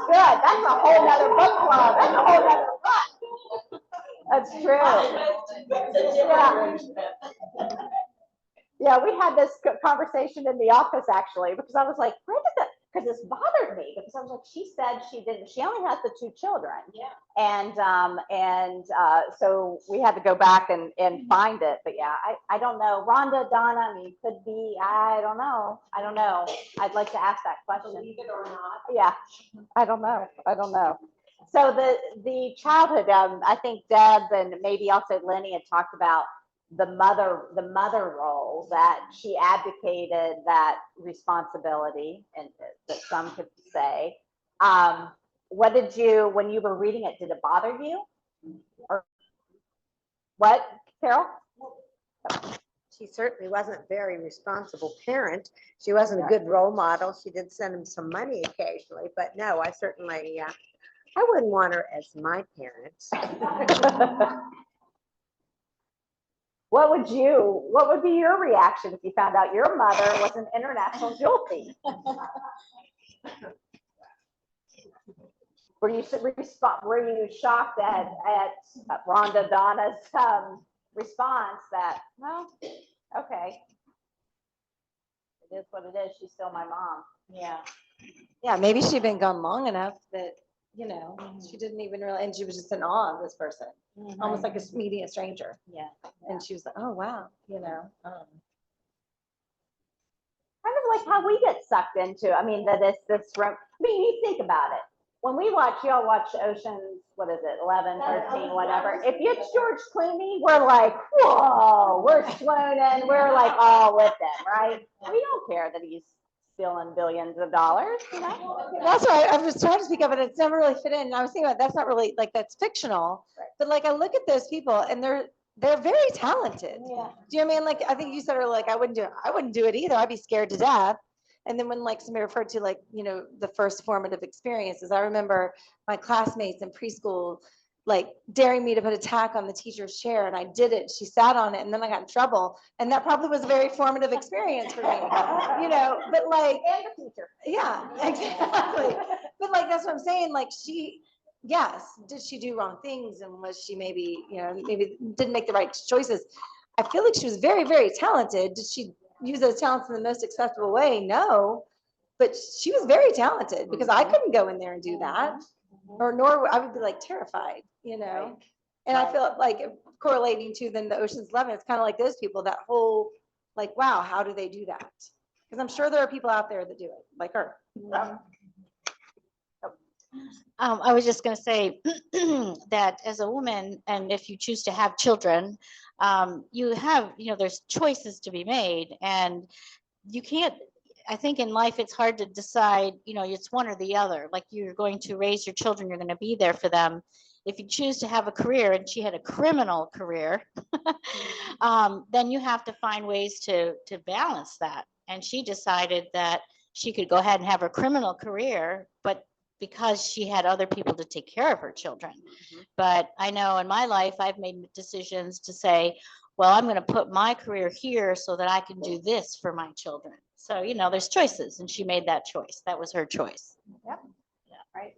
Speaker 1: good. That's a whole nother book club. That's a whole nother book. That's true. Yeah. Yeah, we had this conversation in the office actually, because I was like, where did that, because this bothered me, because I was like, she said she only has the 2 children.
Speaker 11: Yeah.
Speaker 1: And so we had to go back and find it. But yeah, I don't know. Rhonda, Donna, I mean, could be, I don't know. I'd like to ask that question.
Speaker 11: Believe it or not.
Speaker 1: Yeah, I don't know. So the childhood, I think Deb and maybe also Lenny had talked about the mother role, that she advocated that responsibility, and that some could say. What did you, when you were reading it, did it bother you? Or what, Carol?
Speaker 20: She certainly wasn't a very responsible parent. She wasn't a good role model. She did send him some money occasionally, but no, I certainly, I wouldn't want her as my parent.
Speaker 1: What would be your reaction if you found out your mother was an international jewel thief? Were you shocked at Rhonda Donna's response that, well, okay, it is what it is. She's still my mom.
Speaker 21: Yeah. Yeah, maybe she'd been gone long enough that, she didn't even realize, and she was just in awe of this person, almost like meeting a stranger.
Speaker 1: Yeah.
Speaker 21: And she was like, oh, wow,
Speaker 1: Kind of like how we get sucked into, I mean, you think about it. When we watch, y'all watch Oceans, what is it, 11, 13, whatever. If it's George Clooney, we're like, whoa, we're swooning. We're like all with them, right? We don't care that he's stealing billions of dollars,
Speaker 21: That's why I was trying to speak of it. It's never really fit in. And I was thinking about, that's not really, like, that's fictional. Right. But like, I look at those people and they're very talented.
Speaker 1: Yeah.
Speaker 21: Do you know what I mean? Like, I think you said earlier, like, I wouldn't do it either. I'd be scared to death. And then when like somebody referred to like, the first formative experiences, I remember my classmates in preschool, like daring me to put a tack on the teacher's chair, and I did it. She sat on it, and then I got in trouble. And that probably was a very formative experience for me, but like,
Speaker 1: and the teacher.
Speaker 21: Yeah, exactly. But like, that's what I'm saying. Like yes, did she do wrong things? And was she maybe didn't make the right choices? I feel like she was very, very talented. Did she use those talents in the most acceptable way? No, but she was very talented, because I couldn't go in there and do that, nor I would be like terrified,
Speaker 1: Right.
Speaker 21: And I feel like correlating to then the Ocean's 11, it's kind of like those people, that whole like, wow, how do they do that? Because I'm sure there are people out there that do it, like her.
Speaker 22: I was just going to say that as a woman, and if you choose to have children, you have, there's choices to be made, and you can't, I think in life it's hard to decide, it's one or the other. Like, you're going to raise your children, you're going to be there for them. If you choose to have a career, and she had a criminal career, then you have to find ways to balance that. And she decided that she could go ahead and have her criminal career, but because she had other people to take care of her children. But I know in my life, I've made decisions to say, well, I'm going to put my career here so that I can do this for my children. So, there's choices, and she made that choice. That was her choice.
Speaker 1: Yep. Yeah. Right.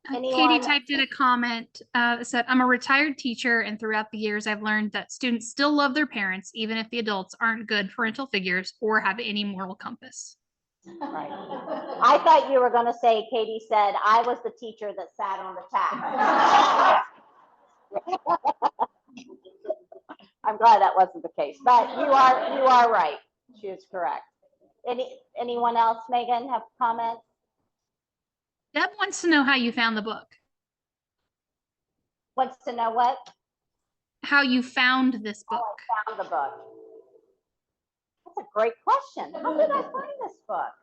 Speaker 2: Katie typed in a comment, said, I'm a retired teacher, and throughout the years, I've learned that students still love their parents, even if the adults aren't good parental figures or have any moral compass.
Speaker 1: Right. I thought you were going to say, Katie said, I was the teacher that sat on the tack. I'm glad that wasn't the case, but you are right. She is correct. Anyone else, Megan, have comments?
Speaker 2: Deb wants to know how you found the book.
Speaker 1: Wants to know what?
Speaker 2: How you found this book.
Speaker 1: I found the book. That's a great question. How did I find this book?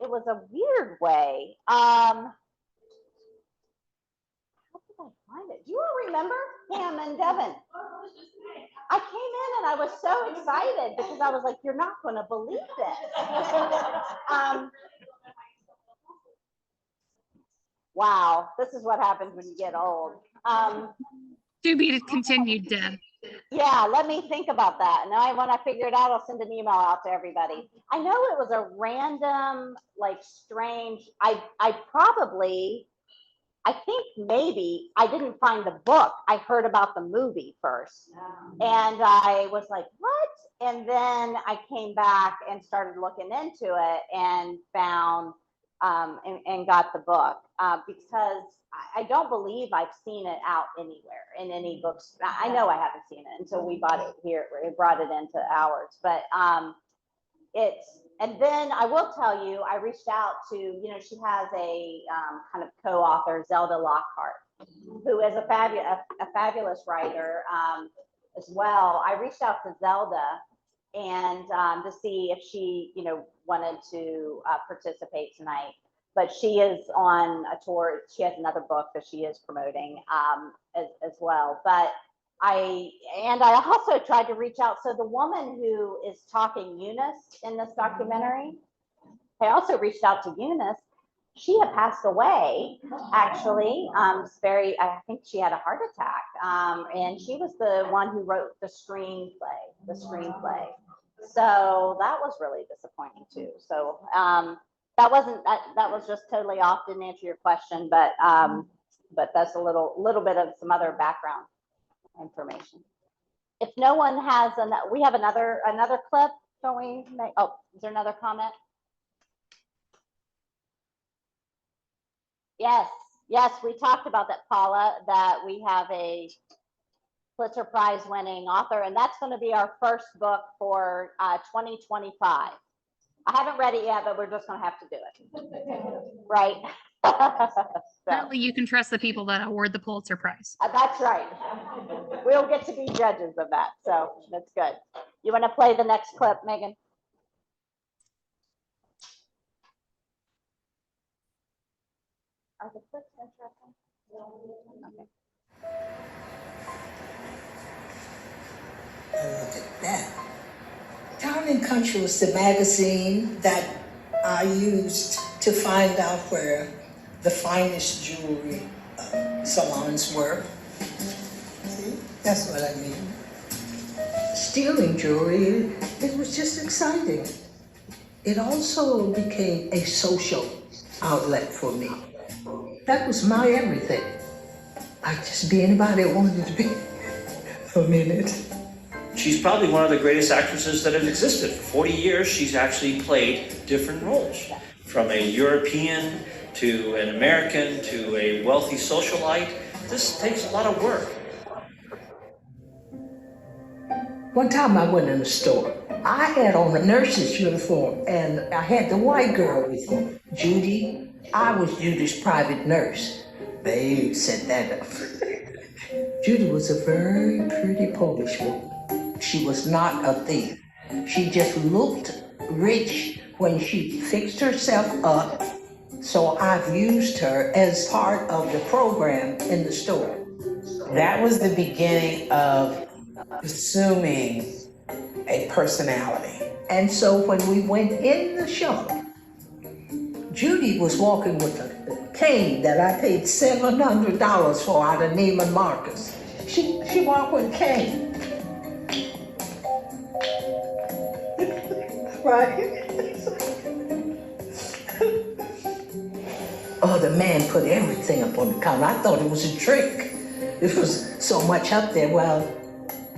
Speaker 1: It was a weird way. How did I find it? Do you all remember Pam and Devin? I came in and I was so excited because I was like, you're not going to believe this. Wow, this is what happens when you get old.
Speaker 2: To be continued, Deb.
Speaker 1: Yeah, let me think about that. And when I figure it out, I'll send an email out to everybody. I know it was a random, like strange, I think maybe I didn't find the book. I heard about the movie first. And I was like, what? And then I came back and started looking into it and found and got the book because I don't believe I've seen it out anywhere in any books. I know I haven't seen it until we bought it here. We brought it into ours, but and then I will tell you, I reached out to, she has a kind of co-author, Zelda Lockhart, who is a fabulous writer as well. I reached out to Zelda and to see if she, wanted to participate tonight. But she is on a tour. She has another book that she is promoting as well. But I also tried to reach out. So the woman who is talking, Eunice, in this documentary, I also reached out to Eunice. She had passed away, actually. I think she had a heart attack. And she was the one who wrote the screenplay. So that was really disappointing too. So that was just totally off, didn't answer your question, but that's a little bit of some other background information. If no one has, we have another clip, don't we? Oh, is there another comment? Yes, we talked about that, Paula, that we have a Pulitzer Prize winning author, and that's going to be our first book for 2025. I haven't read it yet, but we're just going to have to do it. Right?
Speaker 2: Apparently you can trust the people that award the Pulitzer Prize.
Speaker 1: That's right. We'll get to be judges of that, so that's good. You want to play the next clip, Megan? Are the clips interesting? Okay.
Speaker 5: Look at that. Town and Country was the magazine that I used to find out where the finest jewelry salons were. See, that's what I mean. Stealing jewelry, it was just exciting. It also became a social outlet for me. That was my everything. I'd just be anybody I wanted to be for a minute.
Speaker 3: She's probably one of the greatest actresses that has existed. For 40 years, she's actually played different roles, from a European to an American to a wealthy socialite. This takes a lot of work.
Speaker 5: One time I went in the store. I had on a nurse's uniform and I had the white girl with me, Judy. I was Judy's private nurse. Babe set that up. Judy was a very pretty Polish woman. She was not a thief. She just looked rich when she fixed herself up. So I've used her as part of the program in the store.
Speaker 6: That was the beginning of assuming a personality.
Speaker 5: And so when we went in the shop, Judy was walking with a cane that I paid $700 for out of Neiman Marcus. She walked with a cane. Right? Oh, the man put everything up on the counter. I thought it was a trick. It was so much up there. Well,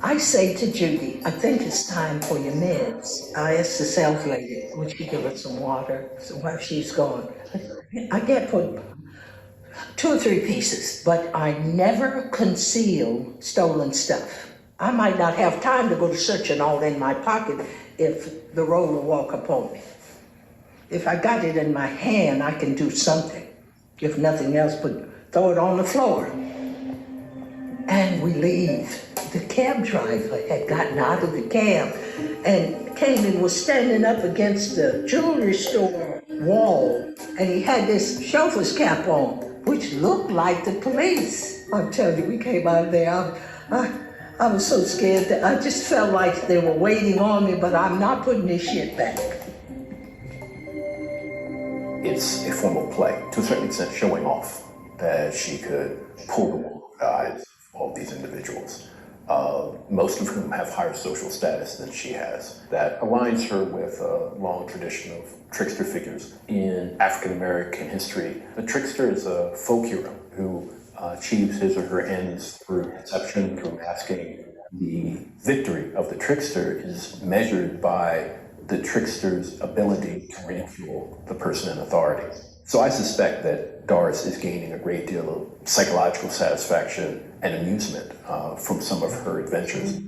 Speaker 5: I say to Judy, I think it's time for your meds. I asked the sales lady, would she give us some water? So while she's gone, I get put 2 or 3 pieces, but I never conceal stolen stuff. I might not have time to go to searching all in my pocket if the roller walk upon me. If I got it in my hand, I can do something. If nothing else, but throw it on the floor. And we leave. The cab driver had gotten out of the cab and came and was standing up against the jewelry store wall. And he had this chauffeur's cap on. which looked like the police. I'm telling you, we came out of there. I was so scared that I just felt like they were waiting on me, but I'm not putting this shit back.
Speaker 7: It's a form of play, to a certain extent showing off, that she could pull the wool over the eyes of all these individuals, most of whom have higher social status than she has. That aligns her with a long tradition of trickster figures. In African American history, a trickster is a folk hero who achieves his or her ends through deception, through masking. The victory of the trickster is measured by the trickster's ability to ridicule the person in authority. So I suspect that Doris is gaining a great deal of psychological satisfaction and amusement from some of her adventures.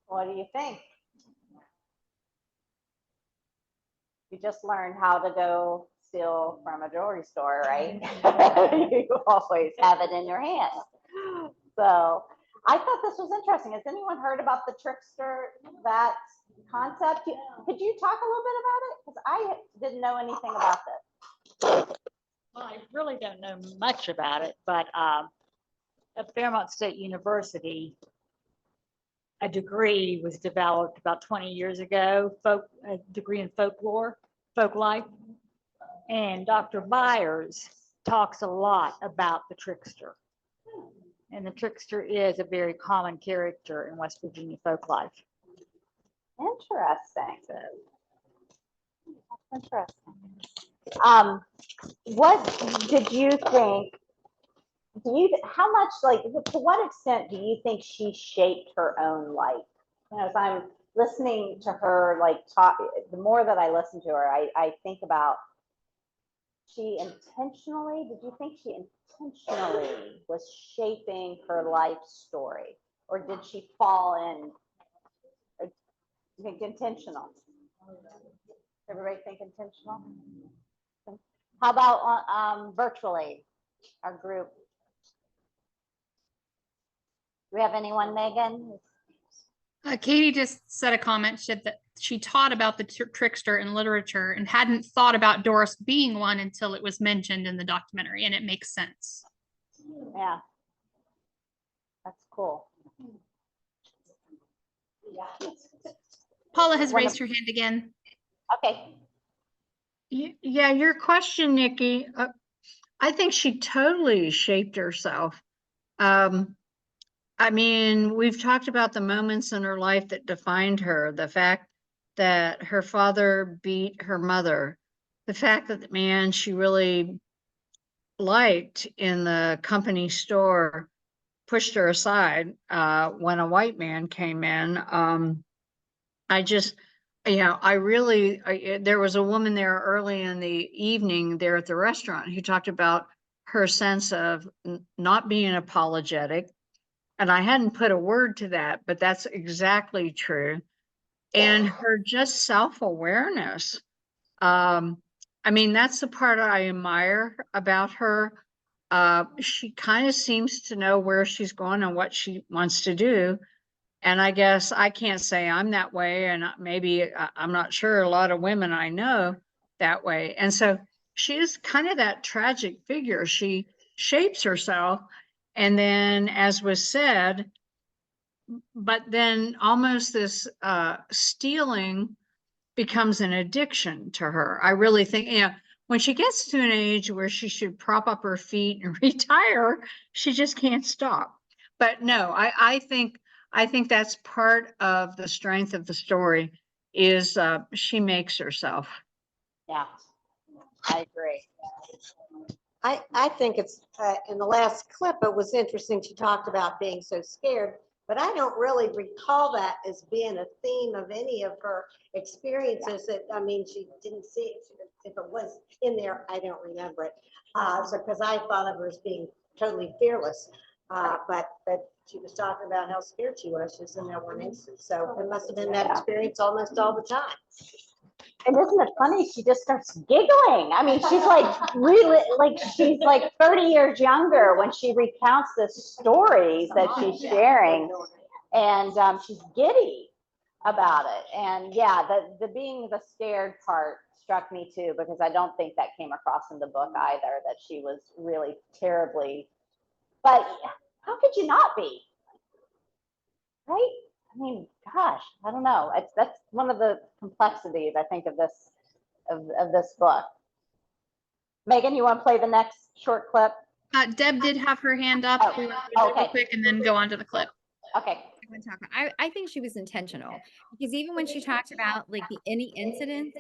Speaker 1: What do you think? You just learned how to go steal from a jewelry store, right? You always have it in your hand. So I thought this was interesting. Has anyone heard about the trickster, that concept? Could you talk a little bit about it? Because I didn't know anything about this.
Speaker 8: Well, I really don't know much about it, but at Fairmont State University, a degree was developed about 20 years ago, a degree in folklore, folk life. And Dr. Byers talks a lot about the trickster. And the trickster is a very common character in West Virginia folk life.
Speaker 1: Interesting. Interesting. What did you think? How much, like, to what extent do you think she shaped her own life? You know, as I'm listening to her, like, talk, the more that I listen to her, I think about, did you think she intentionally was shaping her life story? Or did she fall in, you think intentional? Everybody think intentional? How about virtually, our group? Do we have anyone, Megan?
Speaker 2: Katie just said a comment that she taught about the trickster in literature and hadn't thought about Doris being one until it was mentioned in the documentary, and it makes sense.
Speaker 1: Yeah, that's cool. Yeah.
Speaker 2: Paula has raised her hand again.
Speaker 1: Okay.
Speaker 17: Yeah, your question, Nikki, I think she totally shaped herself. I mean, we've talked about the moments in her life that defined her, the fact that her father beat her mother, the fact that the man she really liked in the company store pushed her aside when a white man came in. There was a woman there early in the evening there at the restaurant who talked about her sense of not being apologetic. And I hadn't put a word to that, but that's exactly true. And her just self-awareness. I mean, that's the part I admire about her. She kind of seems to know where she's going and what she wants to do. And I guess I can't say I'm that way. And maybe I'm not sure a lot of women I know that way. And so she is kind of that tragic figure. She shapes herself. And then, as was said, but then almost this stealing becomes an addiction to her. I really think, when she gets to an age where she should prop up her feet and retire, she just can't stop. But no, I think that's part of the strength of the story is she makes herself.
Speaker 1: Yeah, I agree.
Speaker 20: I think it's, in the last clip, it was interesting. She talked about being so scared, but I don't really recall that as being a theme of any of her experiences. I mean, she didn't see it. If it was in there, I don't remember it. So, because I thought of her as being totally fearless. But she was talking about how scared she was just in that one instance. So it must have been that experience almost all the time.
Speaker 1: And isn't it funny? She just starts giggling. I mean, she's like really, like she's like 30 years younger when she recounts the stories that she's sharing, and she's giddy. about it. And yeah, the being the scared part struck me too, because I don't think that came across in the book either, that she was really terribly, but how could you not be? Right? I mean, gosh, I don't know. That's one of the complexities, I think, of this book. Megan, you want to play the next short clip?
Speaker 2: Deb did have her hand up. We want to do it real quick and then go on to the clip.
Speaker 1: Okay.
Speaker 15: I think she was intentional, because even when she talked about like any incidents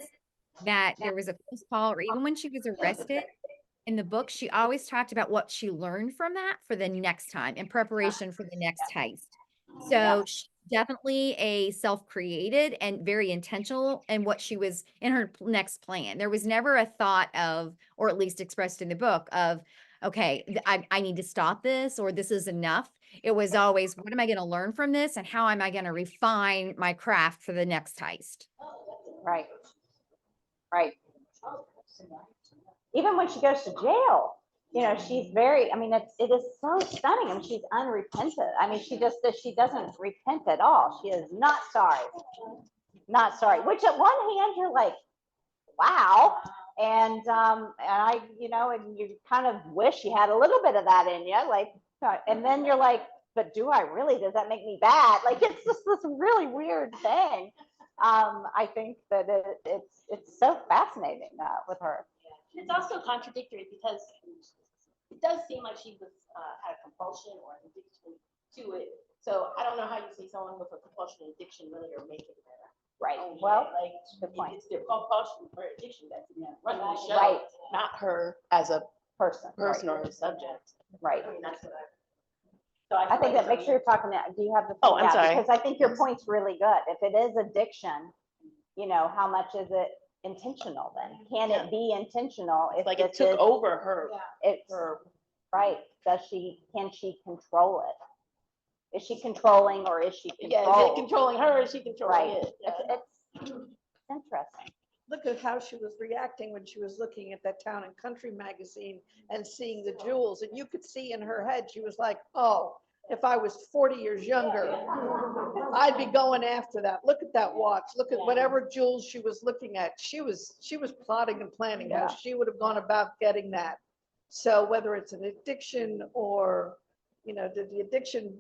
Speaker 15: that there was a close call, or even when she was arrested in the book, she always talked about what she learned from that for the next time in preparation for the next heist. So she's definitely a self-created and very intentional in what she was in her next plan. There was never a thought of, or at least expressed in the book of, okay, I need to stop this, or this is enough. It was always, what am I going to learn from this, and how am I going to refine my craft for the next heist?
Speaker 1: Right. Right. Even when she goes to jail, you know, she's very, I mean, it is so stunning. I mean, she's unrepentant. I mean, she doesn't repent at all. She is not sorry. Not sorry. Which at one hand, you're like, wow. And I, you know, and you kind of wish you had a little bit of that in you, like, and then you're like, but do I really? Does that make me bad? Like, it's just this really weird thing. I think that it's so fascinating with her.
Speaker 11: It's also contradictory because it does seem like she was had a compulsion or an addiction to it. So I don't know how you see someone with a compulsion and addiction really are making better.
Speaker 1: Right. Well,
Speaker 11: like
Speaker 1: good point.
Speaker 11: It's their compulsion or addiction that's running the show,
Speaker 1: right?
Speaker 11: Not her as a
Speaker 1: person
Speaker 11: or a subject.
Speaker 1: Right.
Speaker 11: I mean, that's what
Speaker 1: I think that, make sure you're talking to, do you have the?
Speaker 11: Oh, I'm sorry.
Speaker 1: Because I think your point's really good. If it is addiction, you know, how much is it intentional then? Can it be intentional? If
Speaker 11: like it took over her.
Speaker 1: It's right. Can she control it? Is she controlling, or is she controlled?
Speaker 11: Yeah, is it controlling her, or is she controlling it? Yeah.
Speaker 1: It's interesting.
Speaker 16: Look at how she was reacting when she was looking at that Town and Country magazine and seeing the jewels. And you could see in her head, she was like, oh, if I was 40 years younger, I'd be going after that. Look at that watch. Look at whatever jewels she was looking at. She was plotting and planning how she would have gone about getting that. So whether it's an addiction or, you know, did the addiction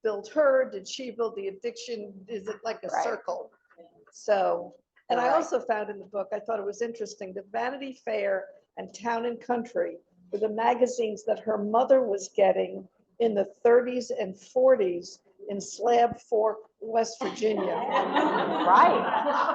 Speaker 16: build her? Did she build the addiction? Is it like a circle? So, and I also found in the book, I thought it was interesting, that Vanity Fair and Town and Country were the magazines that her mother was getting in the 30s and 40s in Slab Fork, West Virginia.
Speaker 1: Right.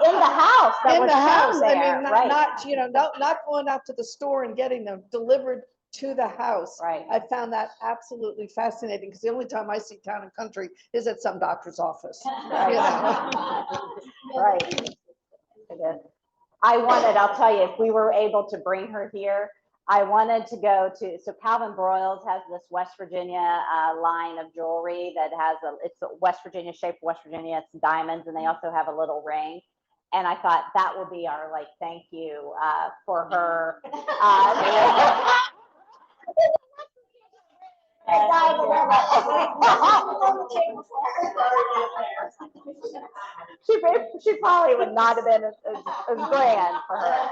Speaker 1: In the house.
Speaker 16: In the house. I mean, not, you know, not going out to the store and getting them delivered to the house.
Speaker 1: Right.
Speaker 16: I found that absolutely fascinating, because the only time I see Town and Country is at some doctor's office.
Speaker 1: Right.
Speaker 16: You know?
Speaker 1: Right. I'll tell you, if we were able to bring her here, I wanted to go to, so Calvin Broyles has this West Virginia line of jewelry that has it's a West Virginia shape, West Virginia, it's diamonds, and they also have a little ring. And I thought that would be our like thank you for her. She probably would not have been as grand for her.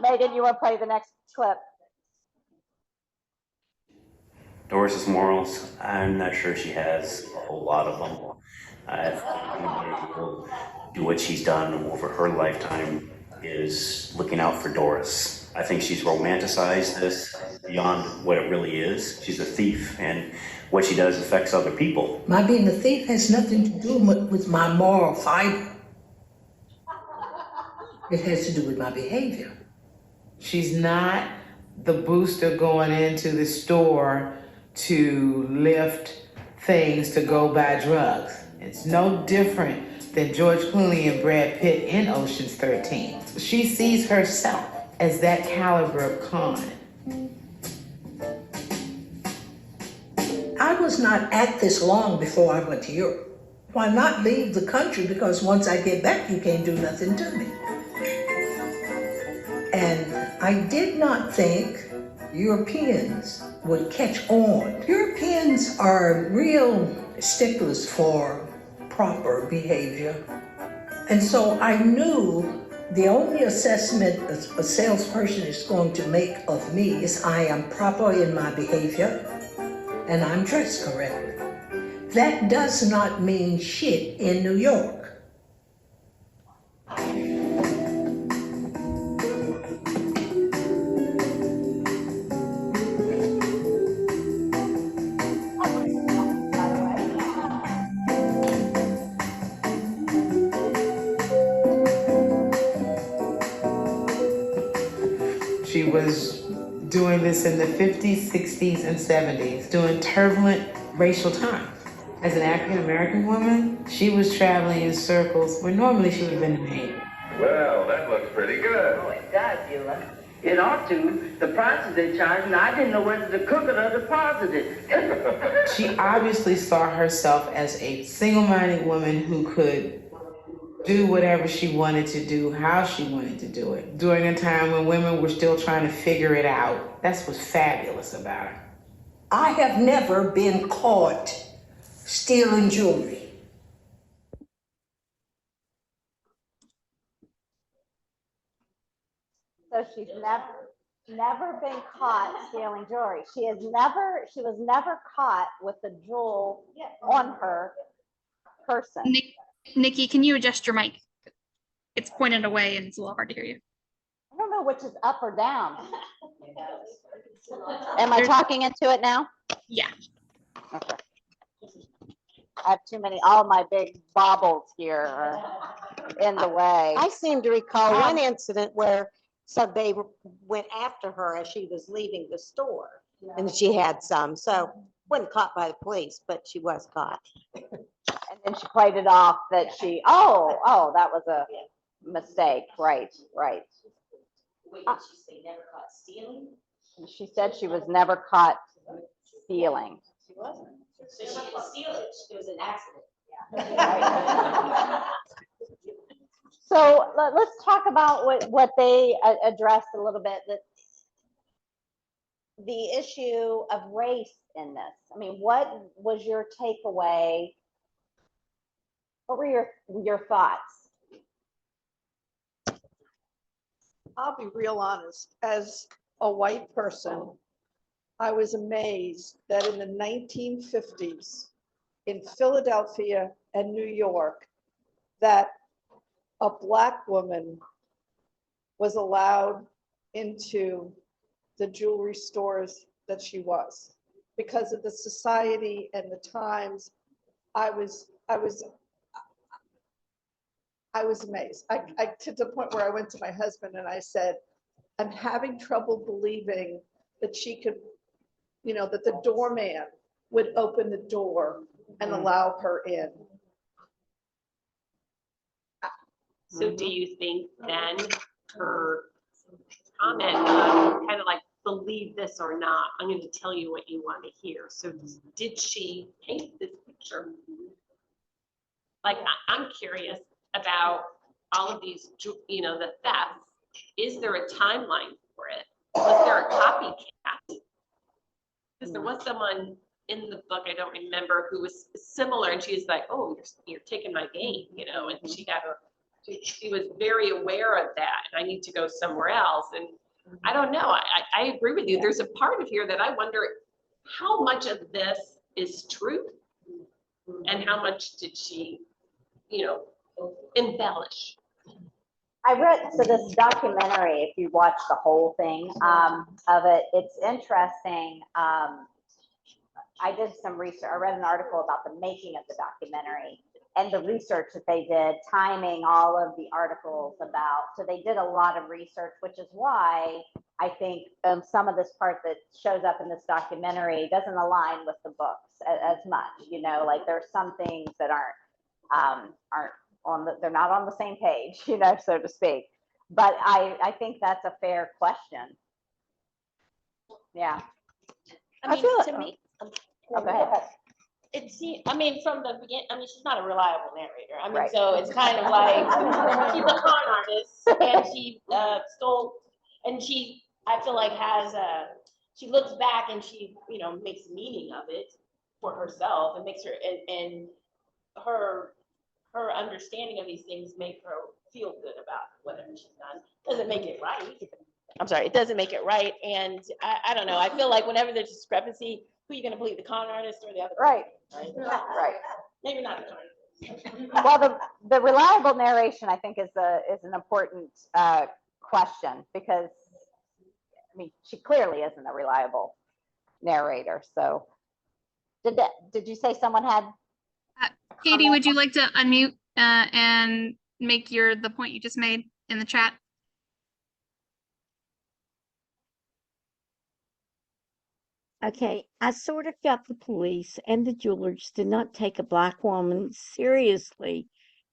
Speaker 1: Megan, you want to play the next clip?
Speaker 9: Doris's morals, I'm not sure she has a whole lot of them. I think will do what she's done over her lifetime is looking out for Doris. I think she's romanticized this beyond what it really is. She's a thief, and what she does affects other people.
Speaker 5: My being a thief has nothing to do with my moral fiber. It has to do with my behavior.
Speaker 6: She's not the booster going into the store to lift things to go buy drugs. It's no different than George Clooney and Brad Pitt in Ocean's 13. She sees herself as that caliber of con.
Speaker 5: I was not at this long before I went to Europe. Why not leave the country? Because once I get back, you can't do nothing to me. And I did not think Europeans would catch on. Europeans are real sticklers for proper behavior. And so I knew the only assessment a salesperson is going to make of me is I am proper in my behavior and I'm dressed correctly. That does not mean shit in New York.
Speaker 6: She was doing this in the 50s, 60s, and 70s, during turbulent racial times. As an African American woman, she was traveling in circles where normally she would have been a maid.
Speaker 12: Well, that looks pretty good.
Speaker 14: Oh, it does, Eula. It ought to. The prices they charge, and I didn't know whether to cook it or deposit it.
Speaker 6: She obviously saw herself as a single-minded woman who could do whatever she wanted to do, how she wanted to do it, during a time when women were still trying to figure it out. That's what's fabulous about her.
Speaker 5: I have never been caught stealing jewelry.
Speaker 1: So she's never been caught stealing jewelry. She was never caught with a jewel on her person.
Speaker 2: Nikki, can you adjust your mic? It's pointed away and it's a little hard to hear you.
Speaker 1: I don't know which is up or down. Am I talking into it now?
Speaker 2: Yeah.
Speaker 1: Okay. I have too many, all my big baubles here are in the way.
Speaker 20: I seem to recall one incident where they went after her as she was leaving the store, and she had some, so wasn't caught by the police, but she was caught.
Speaker 1: And then she played it off that she, oh, that was a mistake. Right.
Speaker 13: Wait, did she say never caught stealing?
Speaker 1: She said she was never caught stealing.
Speaker 13: She wasn't. So she didn't steal it. It was an accident.
Speaker 1: So let's talk about what they addressed a little bit, that the issue of race in this. I mean, what was your takeaway? What were your thoughts?
Speaker 16: I'll be real honest. As a white person, I was amazed that in the 1950s in Philadelphia and New York, that a Black woman was allowed into the jewelry stores that she was, because of the society and the times. I was amazed. I to the point where I went to my husband and I said, I'm having trouble believing that she could, that the doorman would open the door and allow her in.
Speaker 11: So do you think then her comment, kind of like, believe this or not, I'm going to tell you what you want to hear. So did she paint this picture? Like, I'm curious about all of these, the thefts. Is there a timeline for it? Was there a copycat? Because there was someone in the book, I don't remember, who was similar, and she's like, oh, you're taking my game, and she was very aware of that, and I need to go somewhere else. And I don't know, I agree with you. There's a part of here that I wonder how much of this is truth and how much did she, embellish.
Speaker 1: I read, so this documentary, if you watch the whole thing of it, it's interesting. I did some research. I read an article about the making of the documentary and the research that they did, timing all of the articles about. So they did a lot of research, which is why I think some of this part that shows up in this documentary doesn't align with the books as much. Like there's some things that aren't they're not on the same page, so to speak. But I think that's a fair question. Yeah.
Speaker 22: I mean, to me,
Speaker 1: go ahead.
Speaker 22: it seems, from the beginning, she's not a reliable narrator.
Speaker 1: Right.
Speaker 22: So it's kind of like, she's a con artist and she stole, and she, I feel like she looks back and she, makes meaning of it for herself and makes her, and her
Speaker 11: her understanding of these things make her feel good about whatever she's done. Doesn't make it right. I'm sorry, it doesn't make it right. And I don't know, I feel like whenever there's discrepancy, who are you gonna believe, the con artist or the other?
Speaker 1: Right.
Speaker 11: Right.
Speaker 1: Right.
Speaker 11: Maybe not the con artist.
Speaker 1: Well, the reliable narration, I think, is an important question, because I mean, she clearly isn't a reliable narrator. So did you say someone had?
Speaker 2: Katie, would you like to unmute and make the point you just made in the chat?
Speaker 10: Okay, I sort of felt the police and the jewelers did not take a Black woman seriously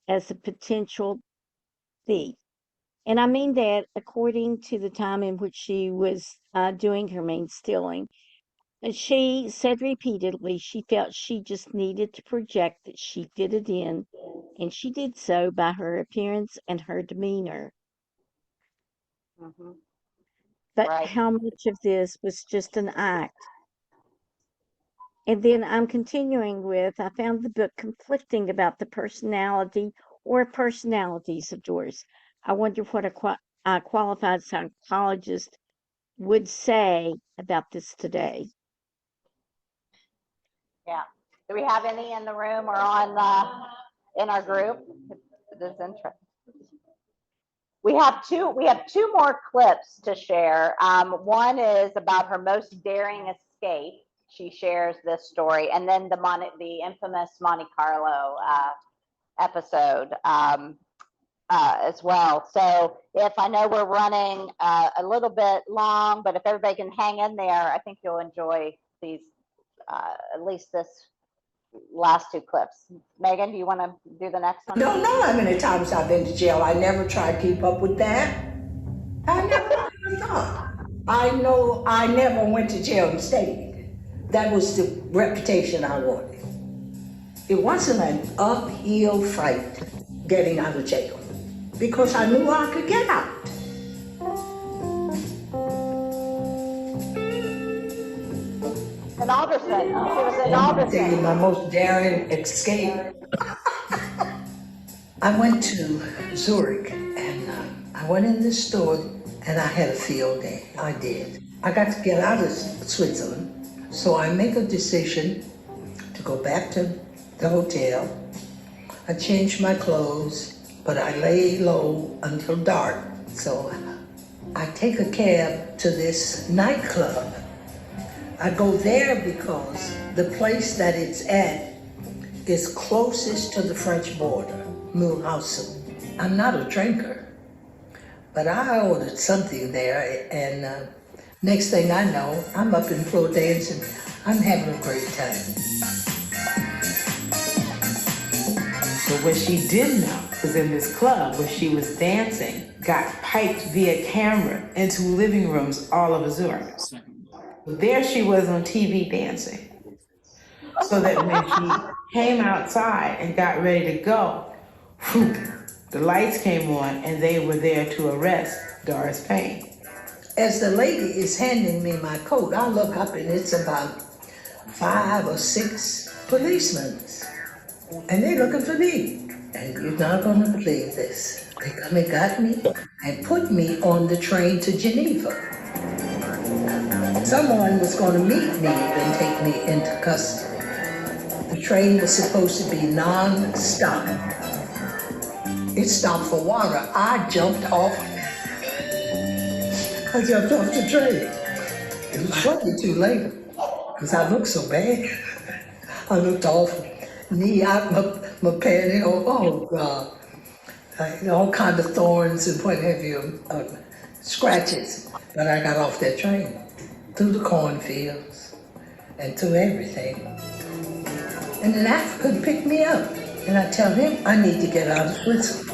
Speaker 10: as a potential thief. And I mean that according to the time in which she was doing her main stealing. And she said repeatedly she felt she just needed to project that she fitted in, and she did so by her appearance and her demeanor. But
Speaker 1: Right.
Speaker 10: how much of this was just an act? And then I'm continuing with, I found the book conflicting about the personality or personalities of Doris. I wonder what a qualified psychologist would say about this today.
Speaker 1: Yeah. Do we have any in the room or on in our group? It is interesting. We have two more clips to share. One is about her most daring escape. She shares this story, and then the infamous Monte Carlo episode as well. So if I know we're running a little bit long, but if everybody can hang in there, I think you'll enjoy these, at least this last two clips. Megan, do you want to do the next one?
Speaker 5: Don't know how many times I've been to jail. I never tried to keep up with that. I never thought. I know I never went to jail and stayed. That was the reputation I wanted. It wasn't an uphill fight getting out of jail because I knew I could get out.
Speaker 1: In Alderson. She was in Alderson.
Speaker 5: My most daring escape. I went to Zurich and I went in the store and I had a field day. I did. I got to get out of Switzerland, so I make a decision to go back to the hotel. I changed my clothes, but I lay low until dark. So I take a cab to this nightclub. I go there because the place that it's at is closest to the French border, Mulhouse. I'm not a drinker, but I ordered something there, and next thing I know, I'm up in floor dancing. I'm having a great time.
Speaker 6: But what she didn't know was in this club where she was dancing, got piped via camera into living rooms all over Zurich. There she was on TV dancing. So that when she came outside and got ready to go, whoop, the lights came on and they were there to arrest Doris Payne.
Speaker 5: As the lady is handing me my coat, I look up and it's about 5 or 6 policemen. And they're looking for me. And you're not gonna believe this. They come and got me and put me on the train to Geneva. Someone was gonna meet me and take me into custody. The train was supposed to be non-stop. It stopped for water. I jumped off. I jumped off the train. It was shortly too late, because I looked so bad. I looked awful. Knee out, my panty, oh God. All kinds of thorns and what have you, scratches. But I got off that train, through the cornfields, and through everything. And an African picked me up, and I tell him I need to get out of Switzerland.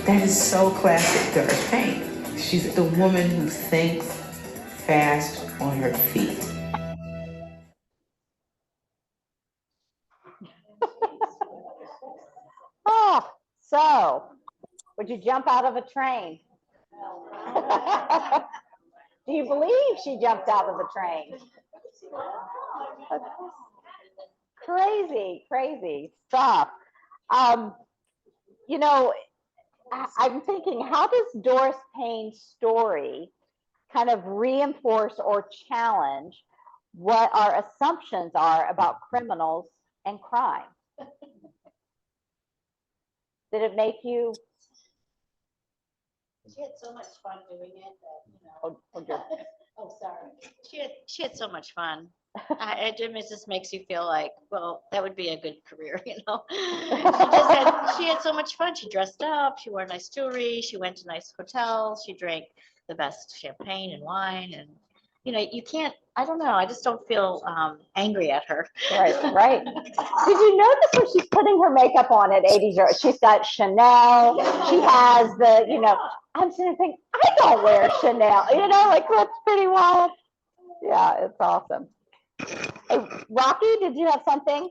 Speaker 6: That is so classic Doris Payne. She's the woman who thinks fast on her feet.
Speaker 1: Oh, so would you jump out of a train? Do you believe she jumped out of the train? Crazy, crazy stuff. You know, I'm thinking, how does Doris Payne's story kind of reinforce or challenge what our assumptions are about criminals and crime? Did it make you?
Speaker 22: She had so much fun doing it that, you know.
Speaker 1: Oh,
Speaker 22: Oh, sorry. She had so much fun. It just makes you feel like, well, that would be a good career, you know. She had so much fun. She dressed up, she wore nice jewelry, she went to nice hotels, she drank the best champagne and wine, and you know, you can't. I don't know. I just don't feel angry at her.
Speaker 1: Right. Did you notice when she's putting her makeup on at 80 years? She's got Chanel. She has the, you know. I'm sitting there thinking, I don't wear Chanel. You know, like that's pretty wild. Yeah, it's awesome. Hey, Rocky, did you have something?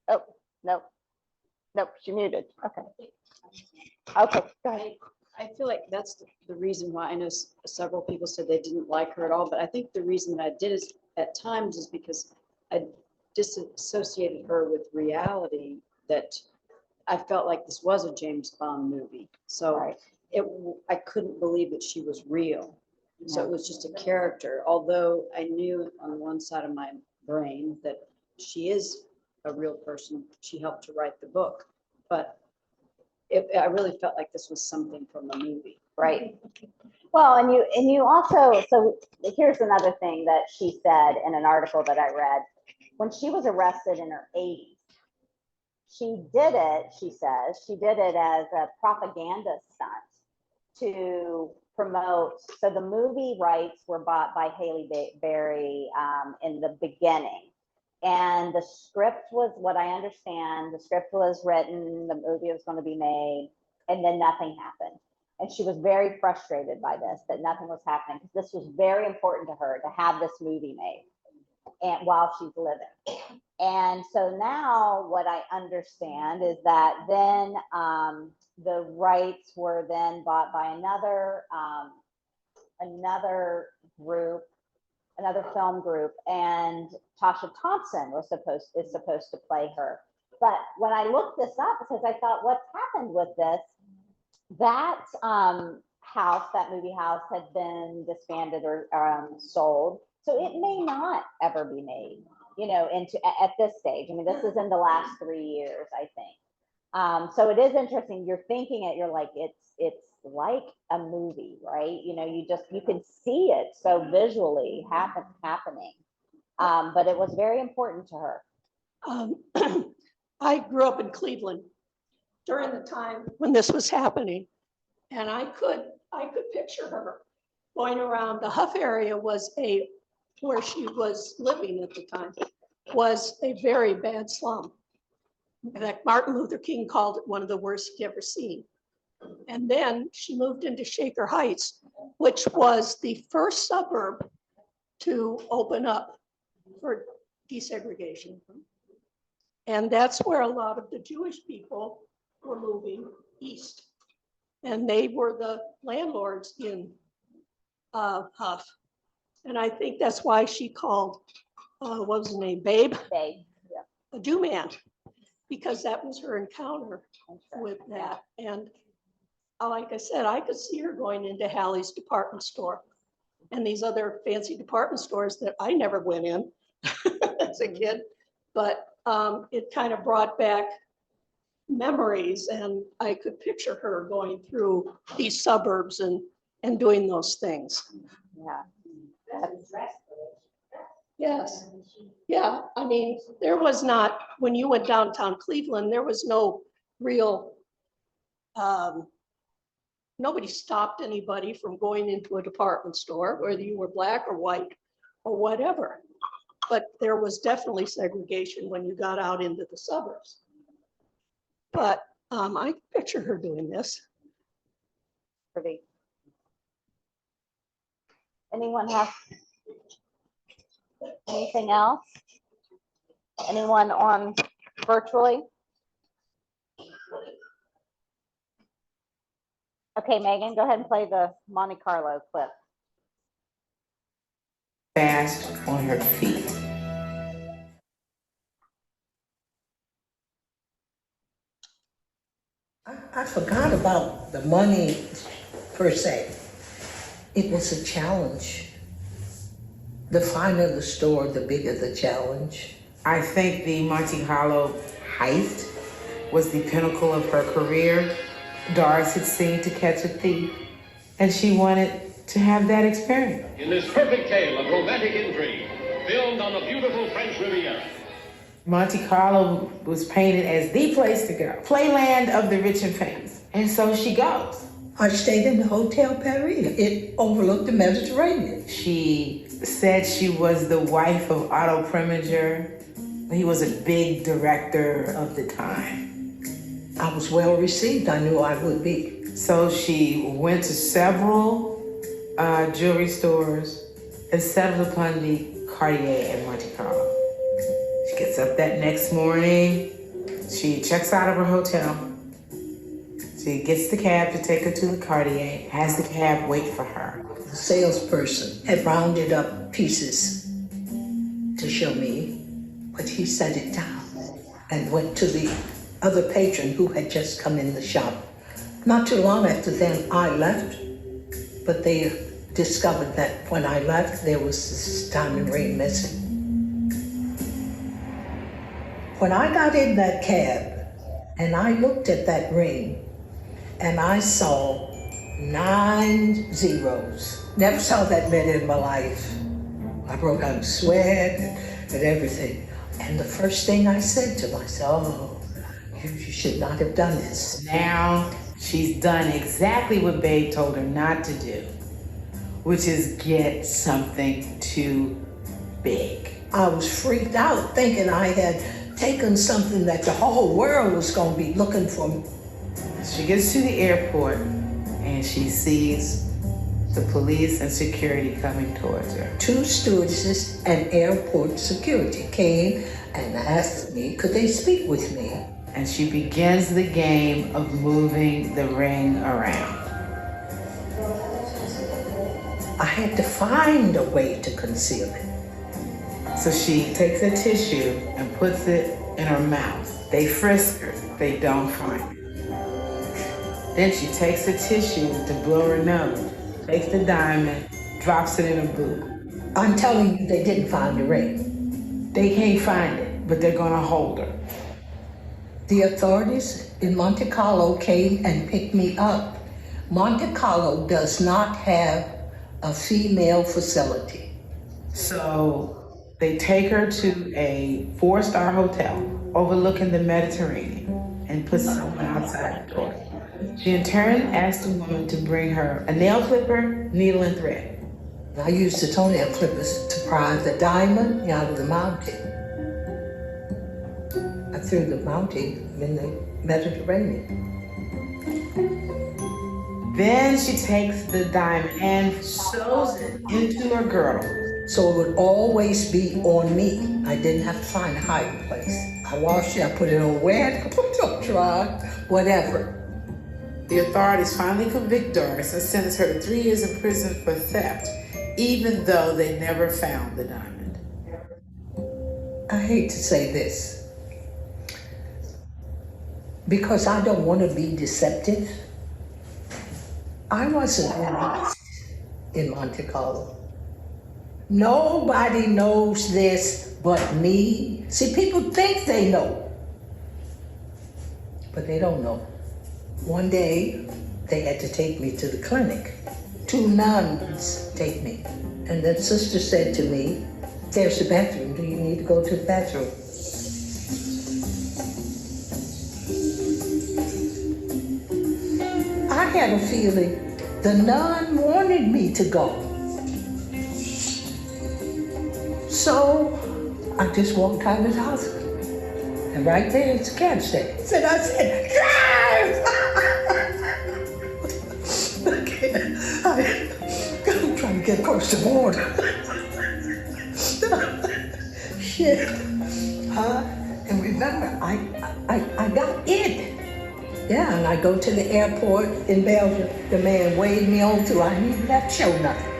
Speaker 1: Oh, no. Nope, she muted. Okay. Okay, go ahead.
Speaker 13: I feel like that's the reason why I know several people said they didn't like her at all, but I think the reason that I did is at times is because I disassociated her with reality, that I felt like this was a James Bond movie. So I couldn't believe that she was real. So it was just a character, although I knew on one side of my brain that she is a real person. She helped to write the book, but I really felt like this was something from a movie.
Speaker 1: Right. Well, and you also, so here's another thing that she said in an article that I read. When she was arrested in her 80s, she did it, she says, she did it as a propaganda stunt to promote. So the movie rights were bought by Haley Berry in the beginning. And the script was, what I understand, the script was written, the movie was going to be made, and then nothing happened. And she was very frustrated by this, that nothing was happening, because this was very important to her to have this movie made and while she's living. And so now what I understand is that then the rights were then bought by another group, another film group, and Tasha Thompson is supposed to play her. But when I looked this up, because I thought, what's happened with this? That house, that movie house, had been disbanded or sold, so it may not ever be made. You know, at this stage. I mean, this is in the last 3 years, I think. So it is interesting. You're thinking it. You're like, it's like a movie, right? You know, you can see it so visually happening. But it was very important to her.
Speaker 16: I grew up in Cleveland during the time when this was happening, and I could picture her going around. The Huff area was where she was living at the time, was a very bad slum. In fact, Martin Luther King called it one of the worst he'd ever seen. And then she moved into Shaker Heights, which was the first suburb to open up for desegregation. And that's where a lot of the Jewish people were moving east. And they were the landlords in Huff. And I think that's why she called, what was his name, Babe?
Speaker 1: Babe, yeah.
Speaker 16: A Jew man, because that was her encounter with that. And like I said, I could see her going into Hallie's department store and these other fancy department stores that I never went in as a kid. But it kind of brought back memories, and I could picture her going through these suburbs and doing those things.
Speaker 1: Yeah.
Speaker 16: Yes. Yeah. I mean, there was not, when you went downtown Cleveland, there was no real, nobody stopped anybody from going into a department store, whether you were black or white or whatever. But there was definitely segregation when you got out into the suburbs. But I picture her doing this.
Speaker 1: Pretty. Anyone have anything else? Anyone on virtually? Okay, Megan, go ahead and play the Monte Carlo clip.
Speaker 4: Fast on her feet.
Speaker 5: I forgot about the money per se. It was a challenge. The finer the store, the bigger the challenge.
Speaker 6: I think the Monte Carlo heist was the pinnacle of her career. Doris had seen To Catch a Thief, and she wanted to have that experience.
Speaker 18: In this perfect tale of romantic intrigue, filmed on the beautiful French Riviera.
Speaker 6: Monte Carlo was painted as the place to go, playland of the rich and famous. And so she goes.
Speaker 5: I stayed in the Hotel Paris. It overlooked the Mediterranean.
Speaker 6: She said she was the wife of Otto Preminger. He was a big director of the time.
Speaker 5: I was well received. I knew I would be.
Speaker 6: So she went to several jewelry stores and settled upon the Cartier at Monte Carlo. She gets up that next morning. She checks out of her hotel. She gets the cab to take her to the Cartier, has the cab wait for her.
Speaker 5: The salesperson had rounded up pieces to show me, but he set it down and went to the other patron who had just come in the shop. Not too long after then, I left, but they discovered that when I left, there was this diamond ring missing. When I got in that cab and I looked at that ring, and I saw 9 zeros. Never saw that many in my life. I broke out in sweat and everything. And the first thing I said to myself, oh, you should not have done this.
Speaker 6: Now she's done exactly what Babe told her not to do, which is get something too big.
Speaker 5: I was freaked out thinking I had taken something that the whole world was gonna be looking for.
Speaker 6: She gets to the airport and she sees the police and security coming towards her.
Speaker 5: 2 stewardesses and airport security came and asked me, could they speak with me?
Speaker 6: And she begins the game of moving the ring around.
Speaker 5: I had to find a way to conceal it.
Speaker 6: So she takes a tissue and puts it in her mouth. They frisk her, they don't find her. Then she takes the tissue to blow her nose, takes the diamond, drops it in a boot.
Speaker 5: I'm telling you, they didn't find the ring.
Speaker 6: They can't find it, but they're gonna hold her.
Speaker 5: The authorities in Monte Carlo came and picked me up. Monte Carlo does not have a female facility.
Speaker 6: So they take her to a 4-star hotel overlooking the Mediterranean and put someone outside the door. She in turn asked the woman to bring her a nail clipper, needle, and thread.
Speaker 5: I used the toenail clippers to pry the diamond out of the mounting. I threw the mounting in the Mediterranean.
Speaker 6: Then she takes the diamond and sews it into her girdle.
Speaker 5: So it would always be on me. I didn't have to find a hiding place. I washed it, I put it on wet, I put it on dry, whatever.
Speaker 6: The authorities finally convict Doris and sentence her to 3 years in prison for theft, even though they never found the diamond.
Speaker 5: I hate to say this, because I don't want to be deceptive. I wasn't released in Monte Carlo. Nobody knows this but me. See, people think they know, but they don't know. One day, they had to take me to the clinic. 2 nuns take me. And that sister said to me, there's the bathroom. Do you need to go to the bathroom? I had a feeling the nun wanted me to go. So I just walked out of the hospital. And right there, it's a cab stand. I said, drive! I'm trying to get across the border. Shit. And remember, I got in. Yeah, and I go to the airport in Belgium. The man waved me on through. I didn't even have to show nothing.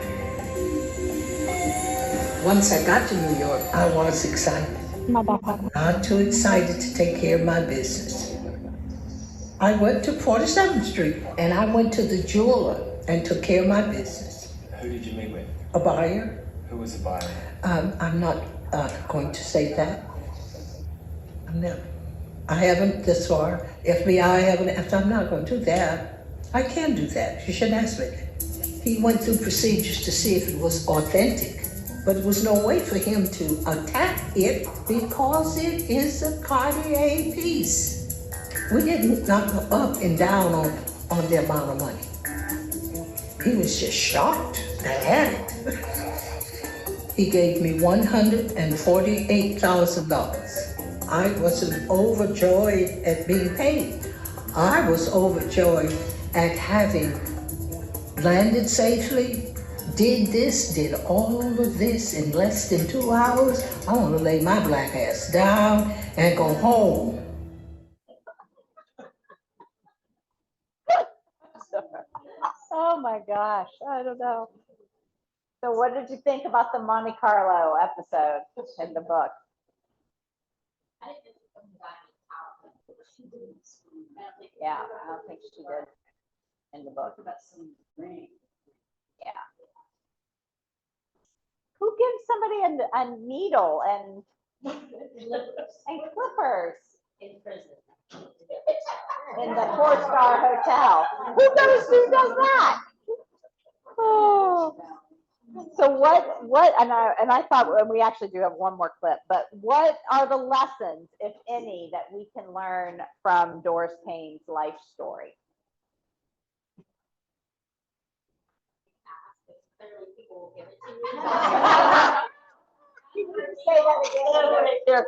Speaker 5: Once I got to New York, I was excited. Not too excited to take care of my business. I went to 47th Street and I went to the jeweler and took care of my business.
Speaker 19: Who did you meet with?
Speaker 5: A buyer.
Speaker 19: Who was the buyer?
Speaker 5: I'm not going to say that. I haven't this far. FBI haven't asked. I'm not going to do that. I can't do that. You shouldn't ask me. He went through procedures to see if it was authentic, but it was no way for him to attack it because it is a Cartier piece. We didn't knock up and down on the amount of money. He was just shocked that I had it. He gave me $148,000. I wasn't overjoyed at being paid. I was overjoyed at having landed safely, did all of this in less than 2 hours. I want to lay my black ass down and go home.
Speaker 1: Oh my gosh, I don't know. So what did you think about the Monte Carlo episode in the book? Yeah, I don't think she did in the book. Yeah. Who gives somebody a needle and clippers in prison? In the 4-star hotel. Who does that? Oh. So what and I thought, and we actually do have one more clip, but what are the lessons, if any, that we can learn from Doris Payne's life story? Say that again.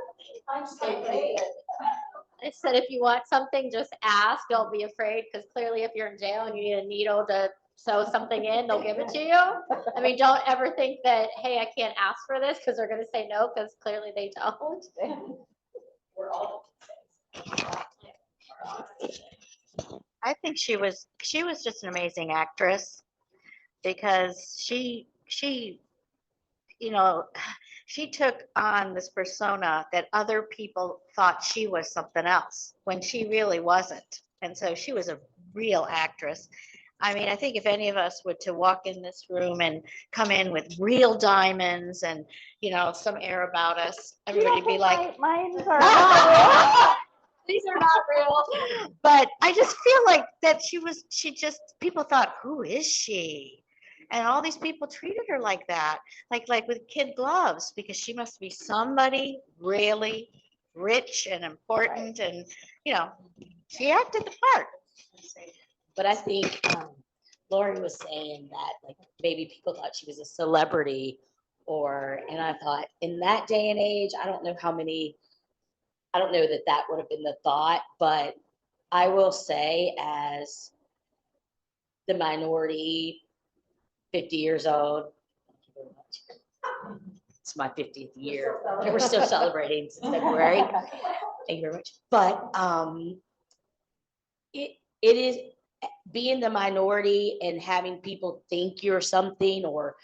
Speaker 21: I said, if you want something, just ask. Don't be afraid, because clearly if you're in jail and you need a needle to sew something in, they'll give it to you. I mean, don't ever think that, hey, I can't ask for this, because they're going to say no, because clearly they don't. We're all.
Speaker 22: I think she was just an amazing actress, because she you know, she took on this persona that other people thought she was something else when she really wasn't. And so she was a real actress. I mean, I think if any of us were to walk in this room and come in with real diamonds and, you know, some air about us, everybody would be like,
Speaker 1: mine are not
Speaker 22: these are not real. But I just feel like that people thought, who is she? And all these people treated her like that, like with kid gloves, because she must be somebody really rich and important, and you know, she acted the part.
Speaker 13: But I think Lori was saying that like maybe people thought she was a celebrity, and I thought in that day and age, I don't know that would have been the thought, but I will say as the minority, 50 years old. Thank you very much. It's my 50th year. We're still celebrating since February. Thank you very much. But it is being the minority and having people think you're something, or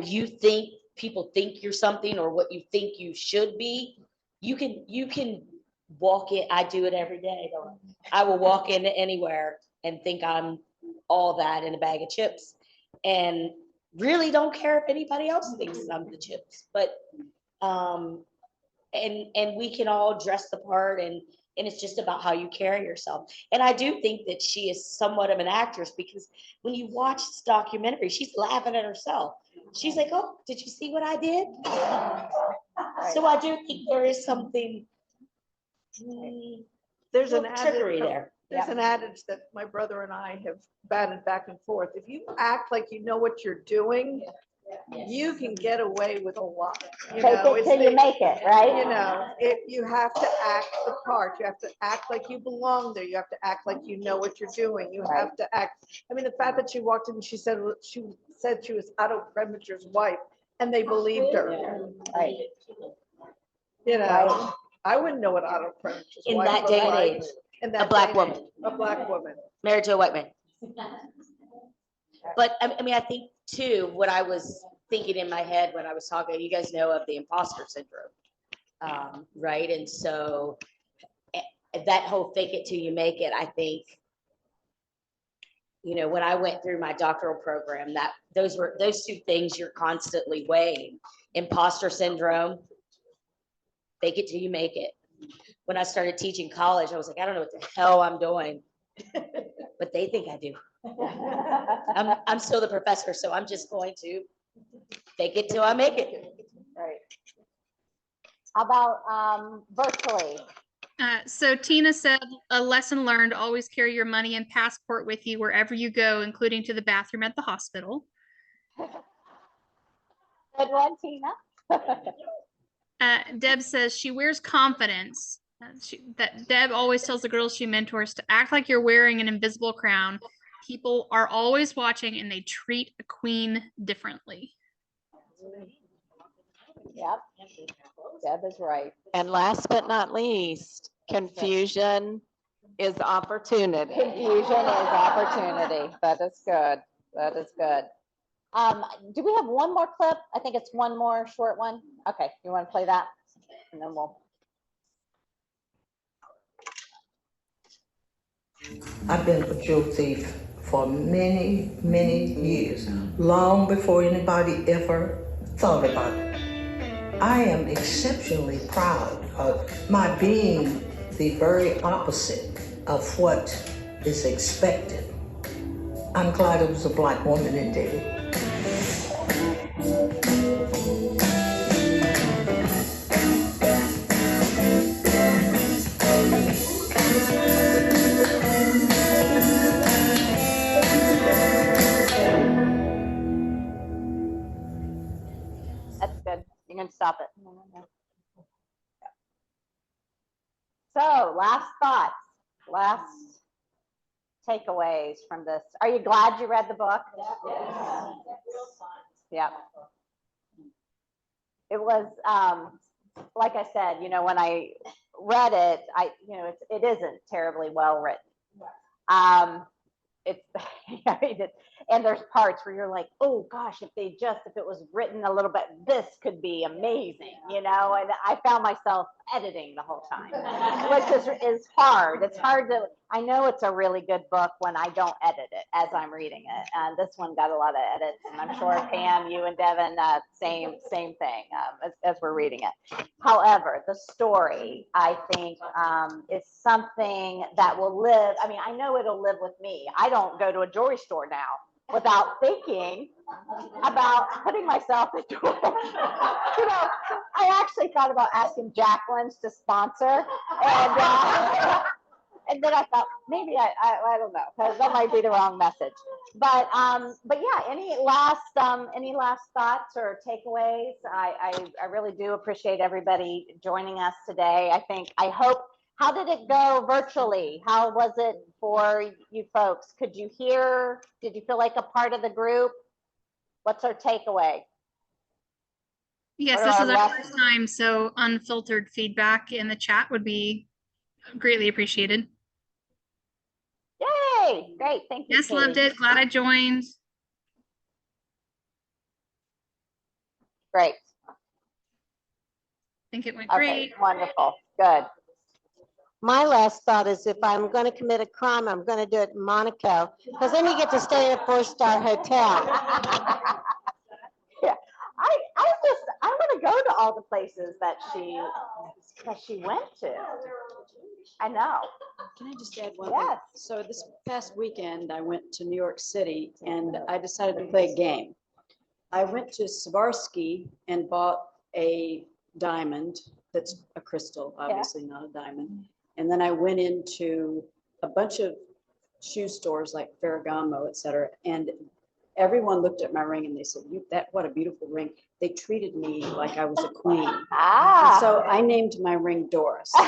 Speaker 13: you think people think you're something, or what you think you should be. You can walk in. I do it every day. I will walk into anywhere and think I'm all that in a bag of chips, and really don't care if anybody else thinks I'm the chips. But and we can all dress the part, and it's just about how you carry yourself. And I do think that she is somewhat of an actress, because when you watch this documentary, she's laughing at herself. She's like, oh, did you see what I did? So I do think there is something
Speaker 16: There's an
Speaker 13: trickery there.
Speaker 16: There's an adage that my brother and I have batted back and forth. If you act like you know what you're doing, you can get away with a lot.
Speaker 1: Take it till you make it, right?
Speaker 16: You know, you have to act the part. You have to act like you belong there. You have to act like you know what you're doing. You have to act. I mean, the fact that she walked in and she said she was Otto Premicher's wife, and they believed her.
Speaker 1: Right.
Speaker 16: You know, I wouldn't know what Otto Premicher's
Speaker 13: In
Speaker 16: wife
Speaker 13: that
Speaker 16: looked
Speaker 13: day and
Speaker 16: like.
Speaker 13: age.
Speaker 16: In that
Speaker 13: A black
Speaker 16: day and
Speaker 13: woman.
Speaker 16: age. A black woman.
Speaker 13: Married to a white man. But I mean, I think too, what I was thinking in my head when I was talking, you guys know of the imposter syndrome, right? And so
Speaker 3: that whole fake it till you make it, I think, you know, when I went through my doctoral program, that those two things you're constantly weighing. Imposter syndrome, fake it till you make it. When I started teaching college, I was like, I don't know what the hell I'm doing, but they think I do. I'm still the professor, so I'm just going to fake it till I make it.
Speaker 1: Right. How about virtually?
Speaker 2: So Tina said, a lesson learned, always carry your money and passport with you wherever you go, including to the bathroom at the hospital.
Speaker 1: Good one, Tina.
Speaker 2: Deb says she wears confidence. That Deb always tells the girls she mentors to act like you're wearing an invisible crown. People are always watching and they treat a queen differently.
Speaker 1: Yep, Deb is right.
Speaker 19: And last but not least, confusion is opportunity.
Speaker 1: Confusion is opportunity. That is good. That is good. Do we have one more clip? I think it's one more short one. Okay, you want to play that? And then we'll.
Speaker 5: I've been a jewel thief for many, many years, long before anybody ever thought about it. I am exceptionally proud of my being the very opposite of what is expected. I'm glad it was a Black woman that did it.
Speaker 1: That's good. You can stop it. So, last thoughts, last takeaways from this. Are you glad you read the book? Yes. Yeah. It was, like I said, you know, when I read it, it isn't terribly well written. It's, and there's parts where you're like, oh gosh, if it was written a little bit, this could be amazing, you know, and I found myself editing the whole time, which is hard. It's hard to, I know it's a really good book when I don't edit it as I'm reading it. And this one got a lot of edits, and I'm sure Pam, you and Devin, same thing as we're reading it. However, the story, I think, is something that will live. I mean, I know it'll live with me. I don't go to a jewelry store now without thinking about putting myself into it. You know, I actually thought about asking Jacqueline's to sponsor, and then I thought maybe I don't know, because that might be the wrong message. But yeah, any last thoughts or takeaways? I really do appreciate everybody joining us today. I hope. How did it go virtually? How was it for you folks? Could you hear? Did you feel like a part of the group? What's our takeaway?
Speaker 2: Yes, this is our first time, so unfiltered feedback in the chat would be greatly appreciated.
Speaker 1: Yay! Great, thank you.
Speaker 2: Yes,
Speaker 1: Katie.
Speaker 2: loved it. Glad I joined.
Speaker 1: Great.
Speaker 2: I think it went
Speaker 1: Okay,
Speaker 2: great.
Speaker 1: wonderful. Good.
Speaker 20: My last thought is if I'm going to commit a crime, I'm going to do it in Monaco, because then you get to stay in a 4-star hotel.
Speaker 1: Yeah, I want to go to all the places that she went to. I know.
Speaker 13: Can I just add one
Speaker 1: Yes.
Speaker 13: thing? So this past weekend, I went to New York City and I decided to play a game. I went to Swarovski and bought a diamond that's a crystal, obviously not a diamond. And then I went into a bunch of shoe stores like Ferragamo, et cetera, and everyone looked at my ring and they said, what a beautiful ring. They treated me like I was a queen. And so I named my ring Doris.
Speaker 1: I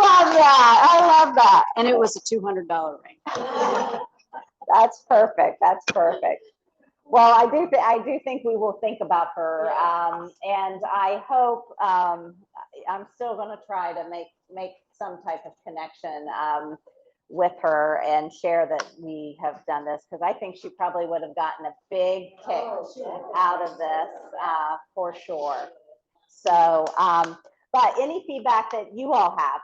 Speaker 1: love that. I love that.
Speaker 13: And it was a $200 ring.
Speaker 1: That's perfect. That's perfect. Well, I do think we will think about her, and I hope I'm still going to try to make some type of connection with her and share that we have done this, because I think she probably would have gotten a big kick out of this for sure. So But any feedback that you all have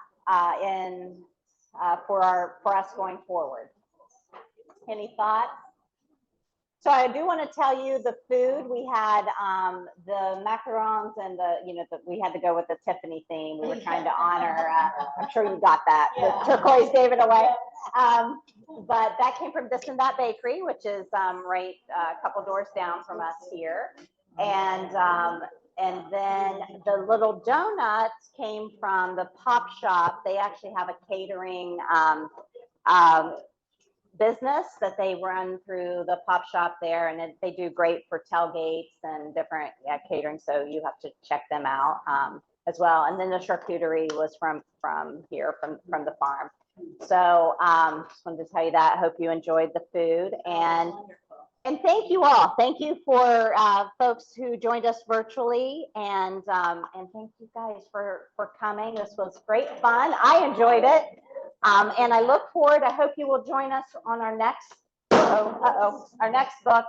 Speaker 1: for us going forward? Any thoughts? So I do want to tell you the food. We had the macarons and we had to go with the Tiffany theme. We were trying to honor, I'm sure you got that. The turquoise gave it away. But that came from This and That Bakery, which is right a couple doors down from us here. And then the little donuts came from the Pop Shop. They actually have a catering business that they run through the Pop Shop there, and they do great for tailgates and different catering. So you have to check them out as well. And then the charcuterie was from here, from the farm. So just wanted to tell you that. I hope you enjoyed the food, and thank you all. Thank you for folks who joined us virtually, and thank you guys for coming. This was great fun. I enjoyed it. And I look forward, I hope you will join us on our next, our next book,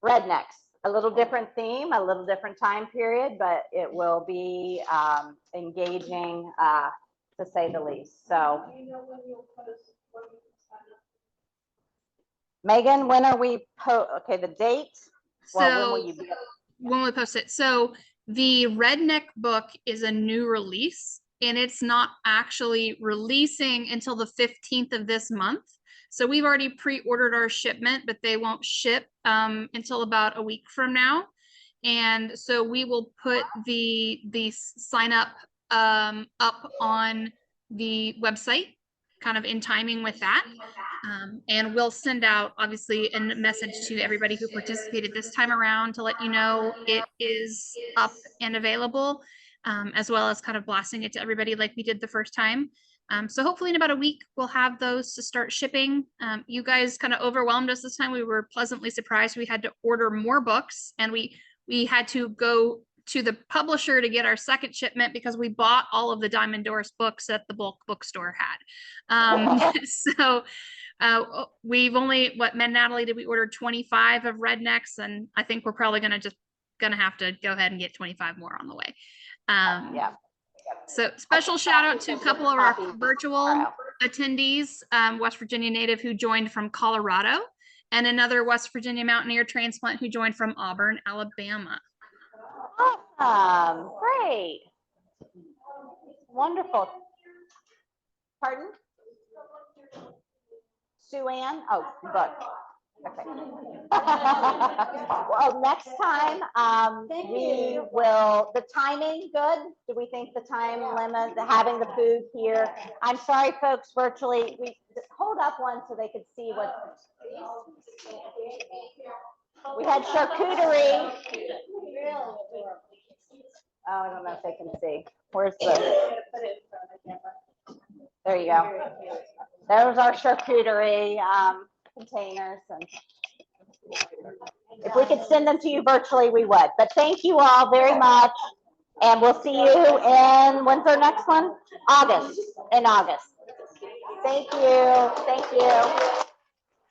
Speaker 1: Rednecks. A little different theme, a little different time period, but it will be engaging, to say the least. So, Megan, when are we, okay, the date?
Speaker 2: So
Speaker 1: when will you be?
Speaker 2: When we post it. So the Redneck book is a new release, and it's not actually releasing until the 15th of this month. So we've already pre-ordered our shipment, but they won't ship until about a week from now. And so we will put the sign up up on the website, kind of in timing with that. And we'll send out obviously a message to everybody who participated this time around to let you know it is up and available, as well as kind of blasting it to everybody like we did the first time. So hopefully in about a week, we'll have those to start shipping. You guys kind of overwhelmed us this time. We were pleasantly surprised. We had to order more books, and we had to go to the publisher to get our second shipment because we bought all of the Diamond Doris books that the bulk bookstore had. So we've only, Natalie, did we order 25 of Rednecks? And I think we're probably gonna have to go ahead and get 25 more on the way.
Speaker 1: Yeah.
Speaker 2: So special shout out to a couple of our virtual attendees, West Virginia native who joined from Colorado, and another West Virginia mountaineer transplant who joined from Auburn, Alabama.
Speaker 1: Awesome, great, wonderful. Pardon? Sue Ann? Oh, book. Okay. Well, next time we will, the timing good? Do we think the time limit, having the food here? I'm sorry, folks, virtually, we hold up one so they could see what. We had charcuterie. Oh, I don't know if they can see. Where's the? There you go. There's our charcuterie containers, and if we could send them to you virtually, we would. But thank you all very much, and we'll see you in, when's our next one? August, in August. Thank you. Thank you.